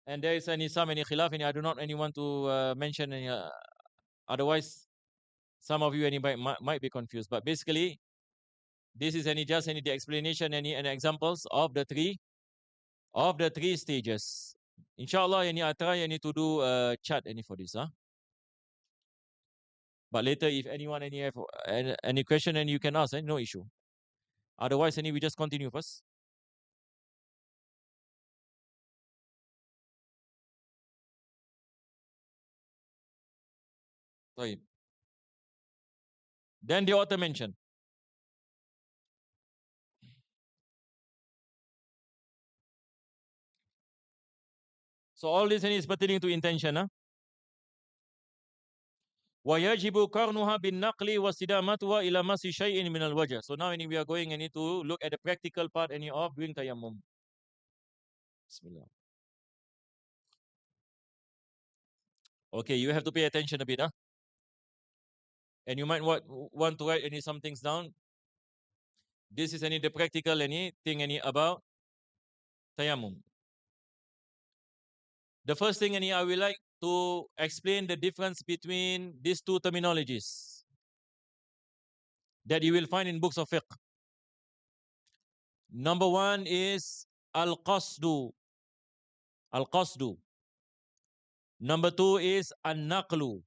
And there is so many khilaf. I do not want to mention any, otherwise some of you might be confused. But basically, this is just the explanation and examples of the three stages. Inshallah, I try to do a chat for this. But later, if anyone have any question, and you can ask, no issue. Otherwise, we just continue first. Sorry. Then the author mentioned. So all this is pertaining to intention. وَيَجِبُ قَرْنُهَا بِالنَّقْلِ وَاسْتِدَامَتُهَا إِلَى مَسِّ شَيْءٍ مِنَ الْوَجْهِ. So now we are going to look at the practical part of doing tayammum. Bismillah. Okay, you have to pay attention a bit. And you might want to write some things down. This is any the practical anything any about tayammum. The first thing any I will like to explain the difference between these two terminologies that you will find in books of fiqh. Number one is al-qasdu. Al-qasdu. Number two is an-naqlu.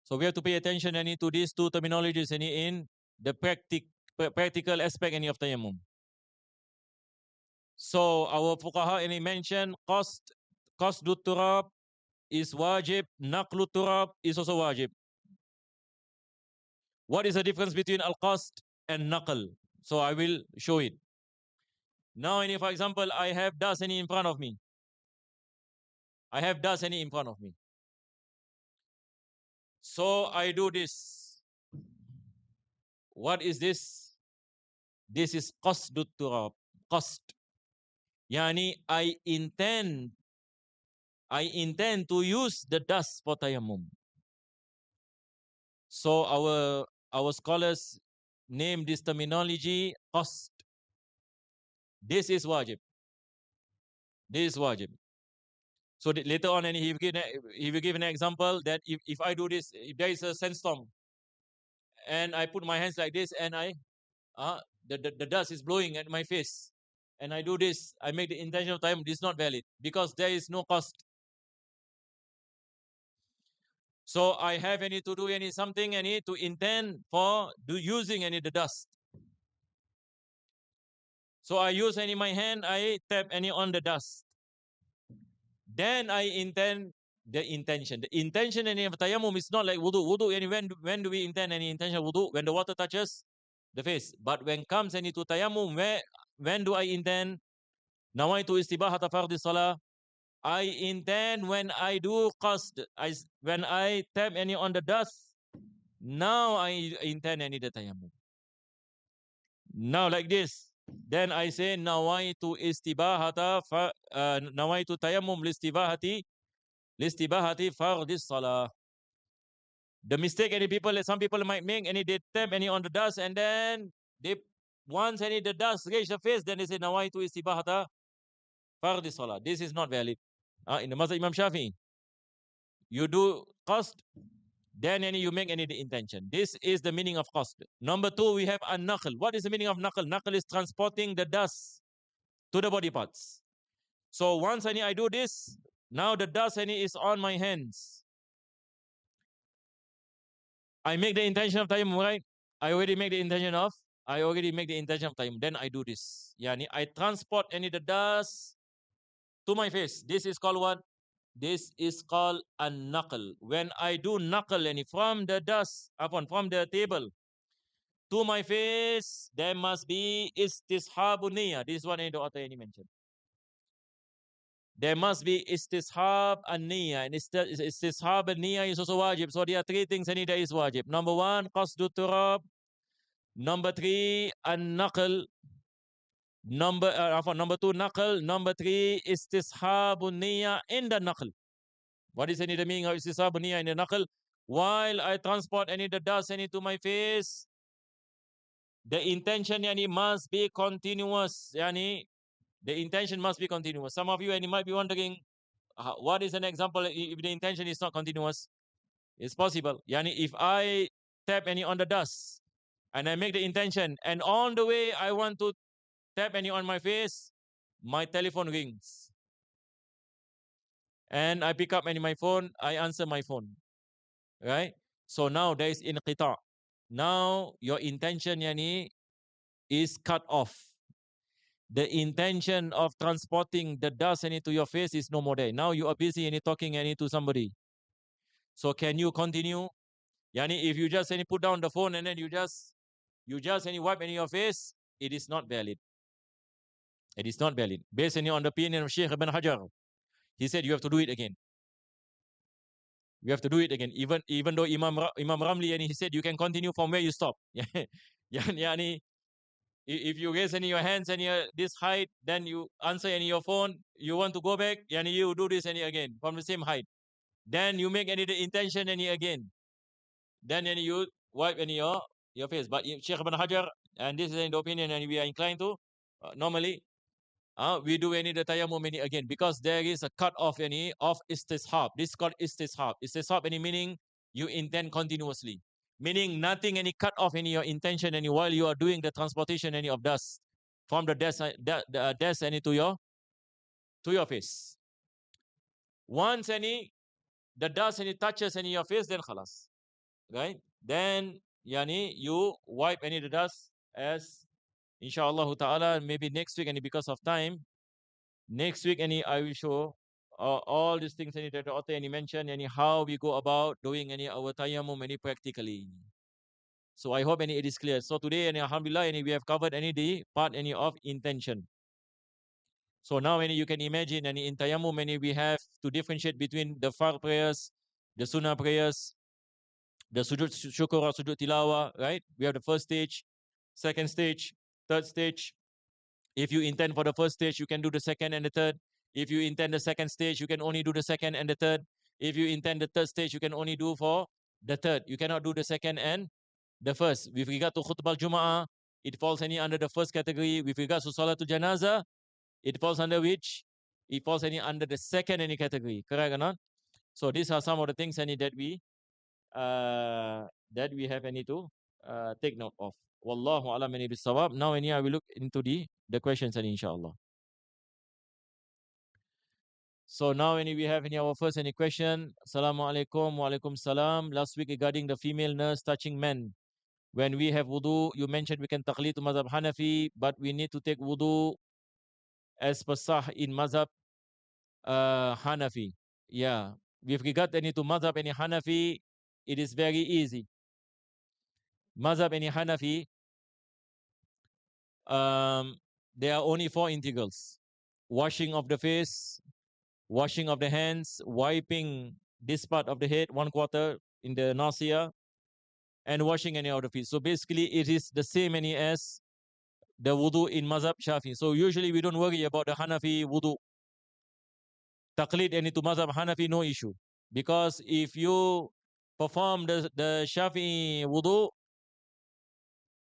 So we have to pay attention to these two terminologies in the practical aspect of tayammum. So our fuqaha mentioned qasdu turab is wajib, naqlu turab is also wajib. What is the difference between al-qasd and naql? So I will show it. Now, for example, I have dust in front of me. I have dust in front of me. So I do this. What is this? This is qasdu turab. Qasd. Yani I intend to use the dust for tayammum. So our scholars name this terminology qasd. This is wajib. This is wajib. So later on, he will give an example that if I do this, if there is a sandstorm, and I put my hands like this, and the dust is blowing at my face, and I do this, I make the intention of tayammum. This is not valid because there is no qasd. So I have to do something to intend for using the dust. So I use my hand, I tap on the dust. Then I intend the intention. The intention of tayammum is not like wudu. Wudu, when do we intend any intention of wudu? When the water touches the face. But when comes to tayammum, when do I intend? Nawaitu istibahata fardhi salah. I intend when I do qasd. When I tap on the dust, now I intend the tayammum. Now like this. Then I say nawaitu istibahata nawaitu tayammum listibahati fardhi salah. The mistake some people might make they tap on the dust, and then they once the dust reach the face, then they say nawaitu istibahata fardhi salah. This is not valid. In the Mazhab Imam Shafi'i, you do qasd, then you make the intention. This is the meaning of qasd. Number two, we have an-naql. What is the meaning of naql? Naql is transporting the dust to the body parts. So once I do this, now the dust is on my hands. I make the intention of tayammum, right? I already make the intention of tayammum. Then I do this. Yani I transport the dust to my face. This is called what? This is called an-naql. When I do naql from the dust, from the table to my face, there must be istishabun niyyah. This is what the author mentioned. There must be istishab and niyyah. And istishab and niyyah is also wajib. So there are three things that is wajib. Number one, qasdu turab. Number three, an-naql. Number two, naql. Number three, istishabun niyyah in the naql. What is the meaning of istishabun niyyah in the naql? While I transport the dust to my face, the intention must be continuous. The intention must be continuous. Some of you might be wondering, what is an example if the intention is not continuous? It's possible. If I tap on the dust and I make the intention, and on the way I want to tap on my face, my telephone rings. And I pick up my phone, I answer my phone. Right? So now there is inqita. Now your intention is cut off. The intention of transporting the dust into your face is no more there. Now you are busy talking to somebody. So can you continue? If you just put down the phone and then you just wipe your face, it is not valid. It is not valid. Based on the opinion of Sheikh Ibn Hajar, he said you have to do it again. You have to do it again. Even though Imam Ramli he said you can continue from where you stop. If you raise your hands and this height, then you answer your phone, you want to go back, you do this again from the same height. Then you make the intention again. Then you wipe your face. But Sheikh Ibn Hajar, and this is the opinion, and we are inclined to normally we do any the tayammum any again because there is a cut off any of istishab. This is called istishab. Istishab any meaning you intend continuously, meaning nothing any cut off any your intention any while you are doing the transportation any of dust from the desk any to your face. Once any the dust any touches any your face, then khalas, right? Then yani you wipe any the dust as inshallah ta'ala. Maybe next week any because of time. Next week, any I will show all these things any that the author any mention any how we go about doing any our tayammum any practically. So I hope any it is clear. So today any alhamdulillah any we have covered any the part any of intention. So now any you can imagine any in tayammum any we have to differentiate between the fard prayers, the sunnah prayers, the sujud syukur or sujud tilawah, right? We have the first stage, second stage, third stage. If you intend for the first stage, you can do the second and the third. If you intend the second stage, you can only do the second and the third. If you intend the third stage, you can only do for the third. You cannot do the second and the first. With regard to khutbah al-Jum'ah, it falls any under the first category. With regard to Salatul Janazah, it falls under which? It falls any under the second any category. Correct or not? So these are some of the things any that we have any to take note of. Wallahu a'lam bis-shawab. Now any I will look into the questions and inshallah. So now any we have any our first any question. Assalamu alaikum wa alaikum salam. Last week regarding the female nurse touching men. When we have wudu, you mentioned we can taqlid to mazhab Hanafi, but we need to take wudu as per sah in mazhab Hanafi. Yeah. With regard any to mazhab any Hanafi, it is very easy. Mazhab any Hanafi, there are only 4 integrals: washing of the face, washing of the hands, wiping this part of the head, 1/4 in the nasia, and washing any of the feet. So basically, it is the same any as the wudu in mazhab Shafi'i. So usually we don't worry about the Hanafi wudu. Taqlid any to mazhab Hanafi, no issue. Because if you perform the Shafi'i wudu,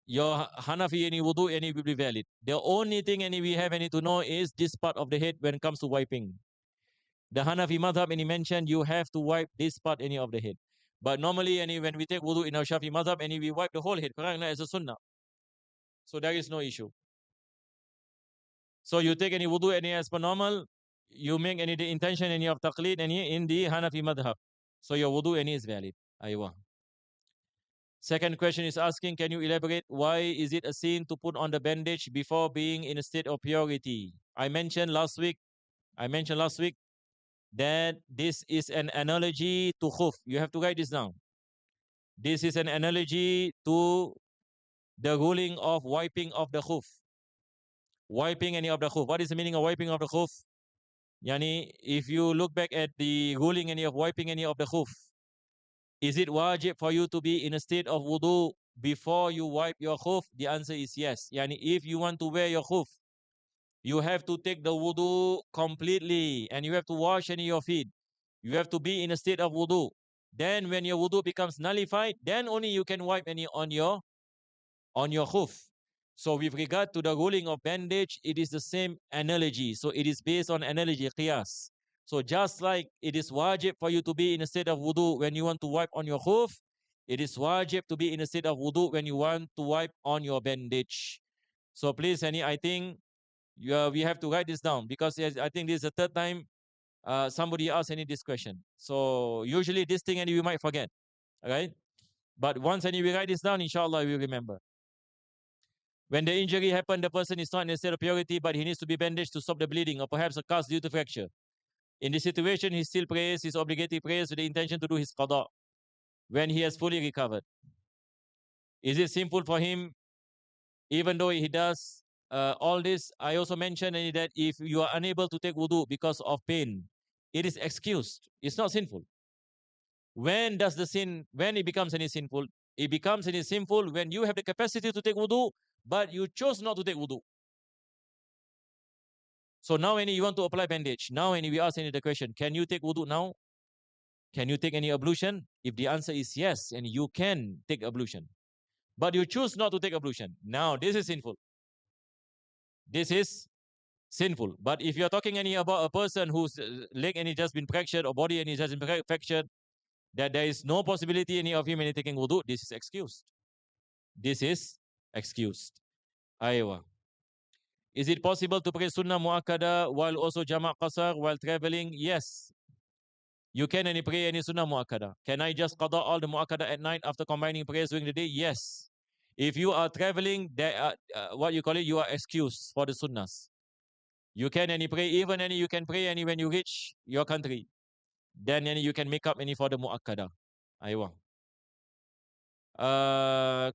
your Hanafi any wudu any will be valid. The only thing any we have any to know is this part of the head when it comes to wiping. The Hanafi madhab any mentioned you have to wipe this part any of the head. But normally any when we take wudu in our Shafi'i madhab any we wipe the whole head, correct? As a sunnah. So there is no issue. So you take any wudu any as per normal, you make any the intention any of taqlid any in the Hanafi madhab. So your wudu any is valid. Aywa. Second question is asking, can you elaborate why is it a sin to put on the bandage before being in a state of purity? I mentioned last week that this is an analogy to khuf. You have to write this down. This is an analogy to the ruling of wiping of the khuf. Wiping any of the khuf. What is the meaning of wiping of the khuf? Yani, if you look back at the ruling any of wiping any of the khuf, is it wajib for you to be in a state of wudu before you wipe your khuf? The answer is yes. Yani, if you want to wear your khuf, you have to take the wudu completely and you have to wash any of your feet. You have to be in a state of wudu. Then when your wudu becomes nullified, then only you can wipe any on your khuf. So with regard to the ruling of bandage, it is the same analogy. So it is based on analogy, qiyas. So just like it is wajib for you to be in a state of wudu when you want to wipe on your khuf, it is wajib to be in a state of wudu when you want to wipe on your bandage. So please, I think we have to write this down because I think this is the third time somebody asked this question. So usually this thing we might forget, right? But once we write this down, inshallah, we will remember. When the injury happened, the person is not in a state of purity, but he needs to be bandaged to stop the bleeding or perhaps a cast due to fracture. In this situation, he still prays his obligatory prayers with the intention to do his qada when he has fully recovered. Is it sinful for him even though he does all this? I also mentioned that if you are unable to take wudu because of pain, it is excused. It's not sinful. When it becomes sinful? It becomes sinful when you have the capacity to take wudu, but you chose not to take wudu. So now you want to apply bandage. Now we ask the question, can you take wudu now? Can you take any ablution? If the answer is yes, and you can take ablution. but you choose not to take ablution. Now, this is sinful. This is sinful. But if you're talking any about a person whose leg and it just been fractured or body and it has been fractured, that there is no possibility any of him any taking wudu, this is excused. This is excused. Aywa. Is it possible to pray sunnah muakkada while also jamak qasar while traveling? Yes. You can any pray any sunnah muakkada. Can I just qada all the muakkada at night after combining prayers during the day? Yes. If you are traveling, there are, what you call it, you are excused for the sunnahs. You can any pray, even any you can pray any when you reach your country. Then any you can make up any for the muakkada. Aywa.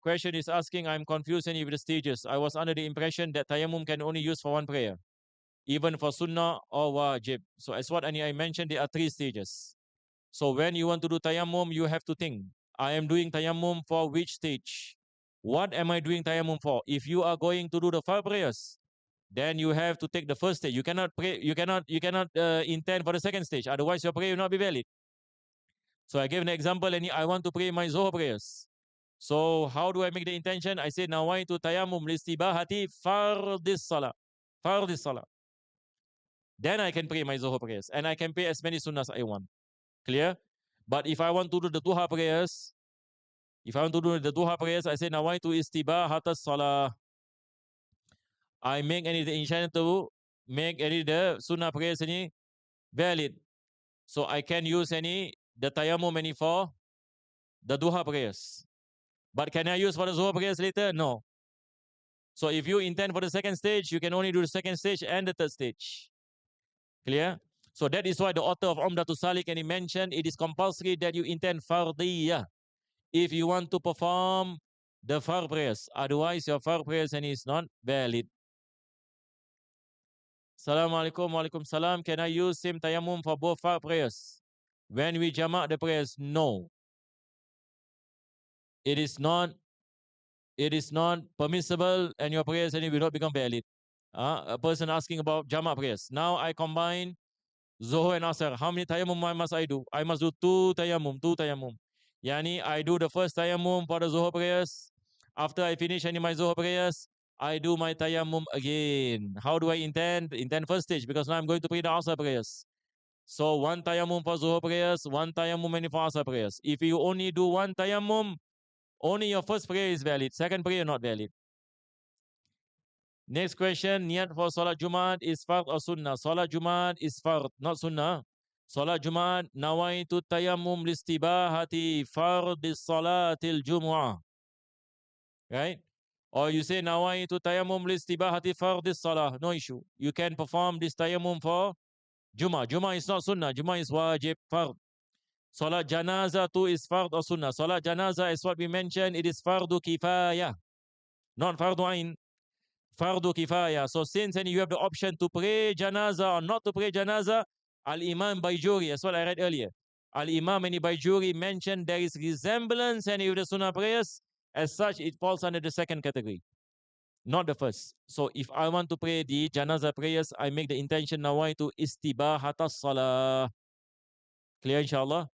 Question is asking, I'm confused any with the stages. I was under the impression that tayammum can only use for one prayer, even for sunnah or wajib. So as what I mentioned, there are 3 stages. So when you want to do tayammum, you have to think, I am doing tayammum for which stage? What am I doing tayammum for? If you are going to do the 5 prayers, then you have to take the first stage. You cannot pray, you cannot intend for the second stage. Otherwise, your prayer will not be valid. So I gave an example, and I want to pray my Zohar prayers. So how do I make the intention? I say, nawaitu tayammum listibahati fardis salah. Fardis salah. Then I can pray my Zohar prayers. And I can pray as many sunnahs I want. Clear? But if I want to do the duha prayers, I say, nawaitu istibahatas salah. I make any the intention to make any the sunnah prayers any valid. So I can use any the tayammum any for the duha prayers. But can I use for the Zohar prayers later? No. So if you intend for the second stage, you can only do the second stage and the third stage. Clear? So that is why the author of Umdatul Salik and he mentioned it is compulsory that you intend fardiyah if you want to perform the fard prayers. Otherwise, your fard prayers and is not valid. Assalamu alaikum wa alaikum salam. Can I use same tayammum for both fard prayers? When we jamak the prayers, no. It is not permissible and your prayers and it will not become valid. A person asking about jamak prayers. Now I combine Zohar and Asr. How many tayammum must I do? I must do 2 tayammum. Yani I do the first tayammum for the Zohar prayers. After I finish any my Zohar prayers, I do my tayammum again. How do I intend? Intend first stage because now I'm going to pray the Asr prayers. So 1 tayammum for Zohar prayers, 1 tayammum and for Asr prayers. If you only do 1 tayammum, only your first prayer is valid. Second prayer not valid. Next question, niyat for Salat Jumaat is fard or sunnah? Salat Jumaat is fard, not sunnah. Salat Jumaat, nawaitu tayammum listibahati fardis salatil jumu'ah. Right? Or you say nawaitu tayammum listibahati fardis salah. No issue. You can perform this tayammum for Jumaat. Jumaat is not sunnah. Jumaat is wajib, fard. Salat Janazah too is fard or sunnah. Salat Janazah is what we mentioned. It is fardu kifayah, not fardu ain. Fardu kifaya. So since you have the option to pray janazah or not to pray janazah, Al-Imam Baijuri, as well I read earlier, Al-Imam and Baijuri mentioned there is resemblance and with the sunnah prayers, as such it falls under the second category, not the first. So if I want to pray the janazah prayers, I make the intention nawaitu istibahatas salah. Clear inshallah?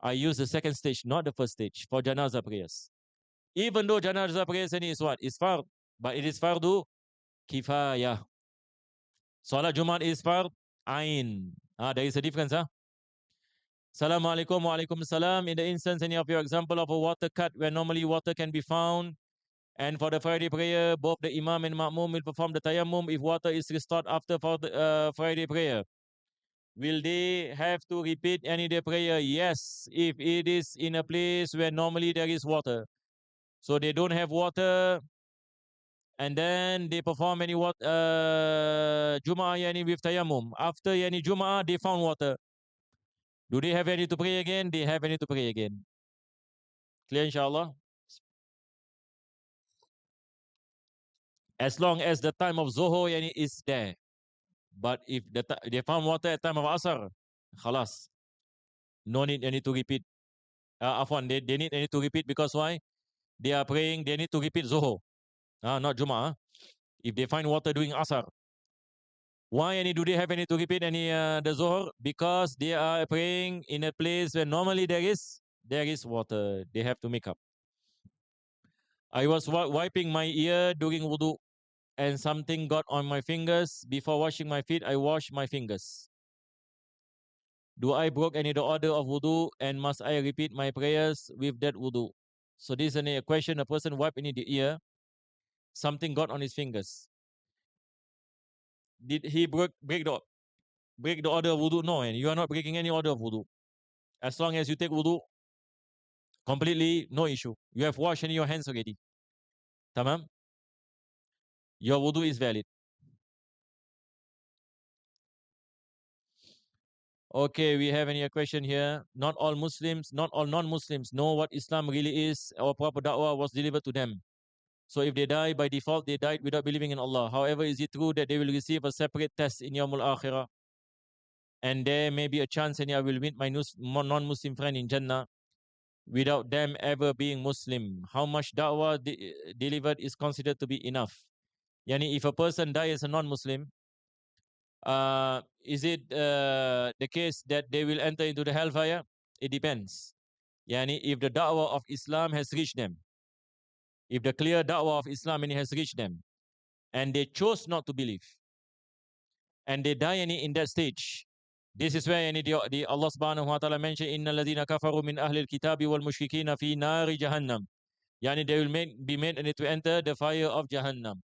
I use the second stage, not the first stage, for janazah prayers. Even though janazah prayers is what? Is fard, but it is fardu kifayah. Salat Jumaat is fard ain. There is a difference. Assalamu alaikum wa alaikum salam. In the instance, any of your example of a water cut where normally water can be found, and for the Friday prayer, both the Imam and Ma'mum will perform the tayammum if water is restored after for the Friday prayer. Will they have to repeat any day prayer? Yes, if it is in a place where normally there is water. So they don't have water, and then they perform any what Jum'ah yani with tayammum. After yani Jum'ah, they found water. Do they have any to pray again? They have any to pray again. Clear inshallah? As long as the time of Zohor yani is there. But if they found water at time of Asr, khalas. No need any to repeat. Afwan, they need any to repeat because why? They are praying, they need to repeat Zohor. Not Jum'ah. If they find water doing Asr. Why do they have any to repeat any the Zohar? Because they are praying in a place where normally there is water. They have to make up. I was wiping my ear during wudu and something got on my fingers. Before washing my feet, I washed my fingers. Do I broke any the order of wudu and must I repeat my prayers with that wudu? So this is a question. A person wiped in the ear, something got on his fingers. Did he break the order of wudu? No, and you are not breaking any order of wudu. As long as you take wudu completely, no issue. You have washed in your hands already. Tamam? Your wudu is valid. Okay, we have any question here. Not all Muslims, not all non-Muslims know what Islam really is or proper da'wah was delivered to them. So if they die by default, they died without believing in Allah. However, is it true that they will receive a separate test in Yawmul Akhirah? And there may be a chance and I will meet my non-Muslim friend in Jannah without them ever being Muslim. How much da'wah delivered is considered to be enough? Yani if a person dies as a non-Muslim, is it the case that they will enter into the hellfire? It depends. Yani if the da'wah of Islam has reached them, if the clear da'wah of Islam has reached them, and they chose not to believe, and they die in that stage, this is where the Allah subhanahu wa ta'ala mentioned, Inna ladina kafaru min ahli al-kitabi wal mushrikina fi nari jahannam. Yani they will be made to enter the fire of Jahannam.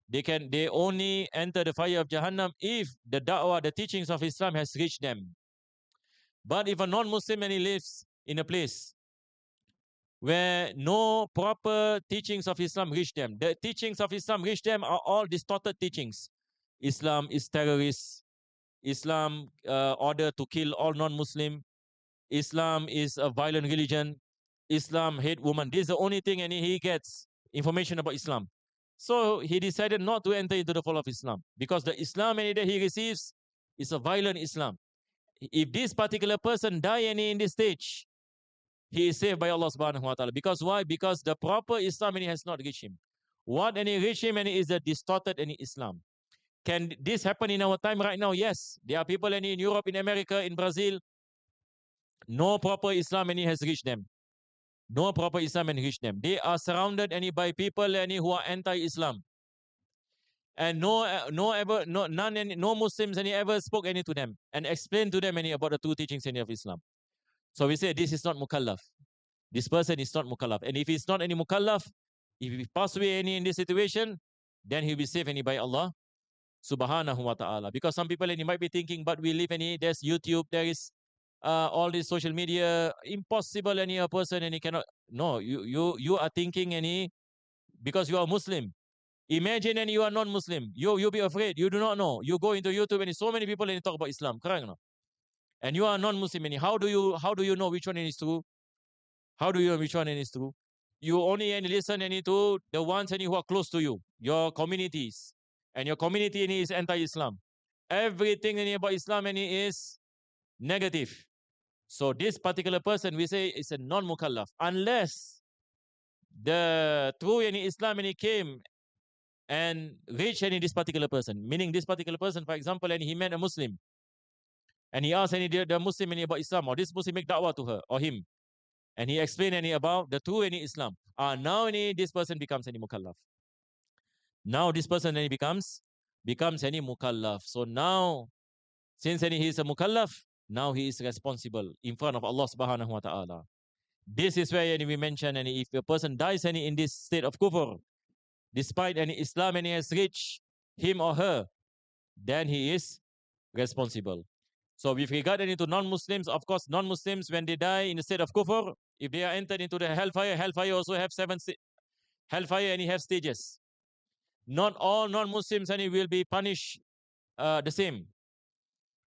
They only enter the fire of Jahannam if the da'wah, the teachings of Islam has reached them. But if a non-Muslim and he lives in a place where no proper teachings of Islam reach them, the teachings of Islam reach them are all distorted teachings. Islam is terrorist. Islam order to kill all non-Muslim. Islam is a violent religion. Islam hate women. This is the only thing, and he gets information about Islam. So he decided not to enter into the fold of Islam because the Islam that he receives is a violent Islam. If this particular person die in this stage, he is saved by Allah subhanahu wa ta'ala. Because why? Because the proper Islam has not reached him. What any reach him is a distorted Islam. Can this happen in our time right now? Yes. There are people in Europe, in America, in Brazil, no proper Islam has reached them. No proper Islam has reached them. They are surrounded by people who are anti-Islam. And no Muslims ever spoke to them and explained to them about the true teachings of Islam. So we say this is not mukallaf. This person is not mukallaf. And if he's not any mukallaf, if he pass away in this situation, then he'll be saved by Allah subhanahu wa ta'ala. Because some people might be thinking, but we live there's YouTube, there is all this social media, impossible a person he cannot. No, you are thinking because you are Muslim. Imagine you are non-Muslim. You'll be afraid. You do not know. You go into YouTube and so many people talk about Islam. Correct? No? And you are non-Muslim. How do you know which one is true? How do you know which one is true? You only listen to the ones who are close to you, your communities. And your community is anti-Islam. Everything about Islam is negative. So this particular person, we say, is a non-mukallaf. Unless the true Islam came and reached this particular person. Meaning this particular person, for example, and he met a Muslim. And he asked the Muslim about Islam, or this Muslim make da'wah to her or him. And he explained about the true Islam. Now this person becomes mukallaf. Now this person becomes mukallaf. So now, since he is a mukallaf, now he is responsible in front of Allah subhanahu wa ta'ala. This is where we mention, and if a person dies in this state of kufr, despite Islam has reached him or her, then he is responsible. So with regard to non-Muslims, of course, non-Muslims, when they die in the state of kufr, if they are entered into the hellfire, hellfire also have hellfire and have stages. Not all non-Muslims will be punished the same.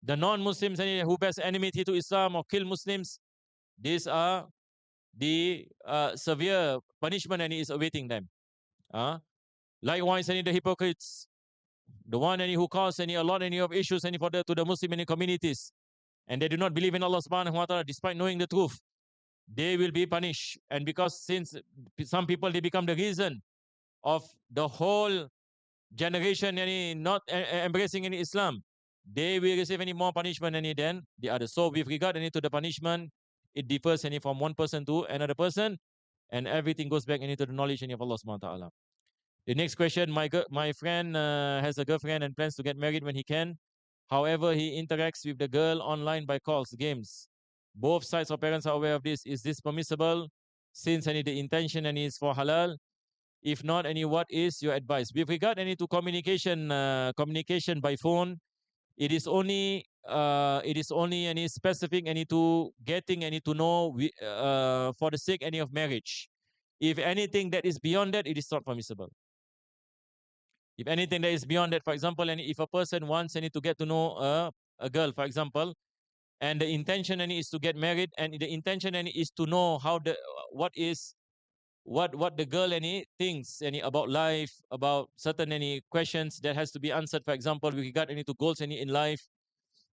The non-Muslims who bears enmity to Islam or kill Muslims, these are the severe punishment is awaiting them. Likewise, the hypocrites, the one who cause a lot of issues to the Muslim communities, and they do not believe in Allah subhanahu wa ta'ala despite knowing the truth, they will be punished. And because since some people they become the reason of the whole generation not embracing Islam, they will receive more punishment than the others. So with regard to the punishment, it differs from one person to another person. and everything goes back into the knowledge of Allah subhanahu wa ta'ala. The next question, my friend has a girlfriend and plans to get married when he can. However, he interacts with the girl online by calls, games. Both sides of parents are aware of this. Is this permissible? Since any the intention and is for halal. If not, any what is your advice? With regard any to communication by phone, it is only any specific any to getting any to know for the sake any of marriage. If anything that is beyond that, it is not permissible. If anything that is beyond that, for example, and if a person wants any to get to know a girl, for example, and the intention any is to get married, and the intention any is to know how the what the girl any thinks any about life, about certain any questions that has to be answered, for example, with regard any to goals any in life,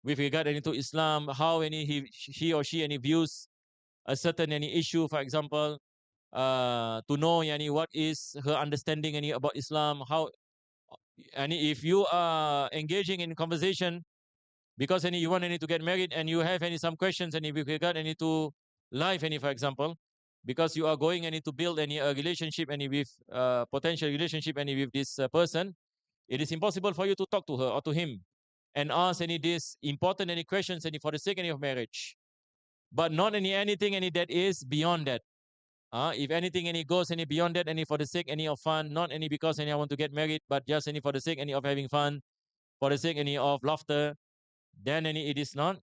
with regard any to Islam, how any he or she any views a certain any issue, for example, to know any what is her understanding any about Islam, how, and if you are engaging in conversation because any you want any to get married and you have any some questions and with regard any to life any, for example, because you are going any to build any relationship any with potential relationship any with this person, it is impossible for you to talk to her or to him and ask any this important any questions any for the sake any of marriage, but not anything any that is beyond that. If anything any goes any beyond that any for the sake any of fun, not any because any I want to get married, but just any for the sake any of having fun, for the sake any of laughter, then any it is not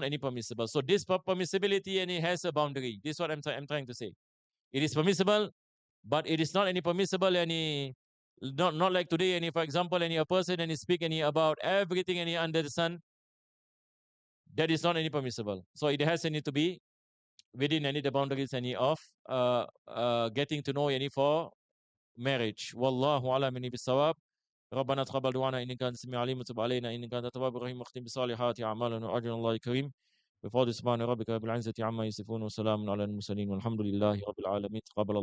any permissible. So this permissibility any has a boundary. This is what I'm trying to say. It is permissible, but it is not any permissible any, not like today any, for example, any a person any speak any about everything any under the sun. That is not any permissible. So it has any to be within any the boundaries any of getting to know any for marriage. Wallahu a'lam bis-sawab. ربنا تقبل دعانا إنك أنت السميع العليم وتب علينا إنك أنت التواب الرحيم واختم بصالحات أعمالنا وأجر الله الكريم بفضل سبحان ربك رب العزة عما يصفون وسلام على المرسلين والحمد لله رب العالمين. تقبل الله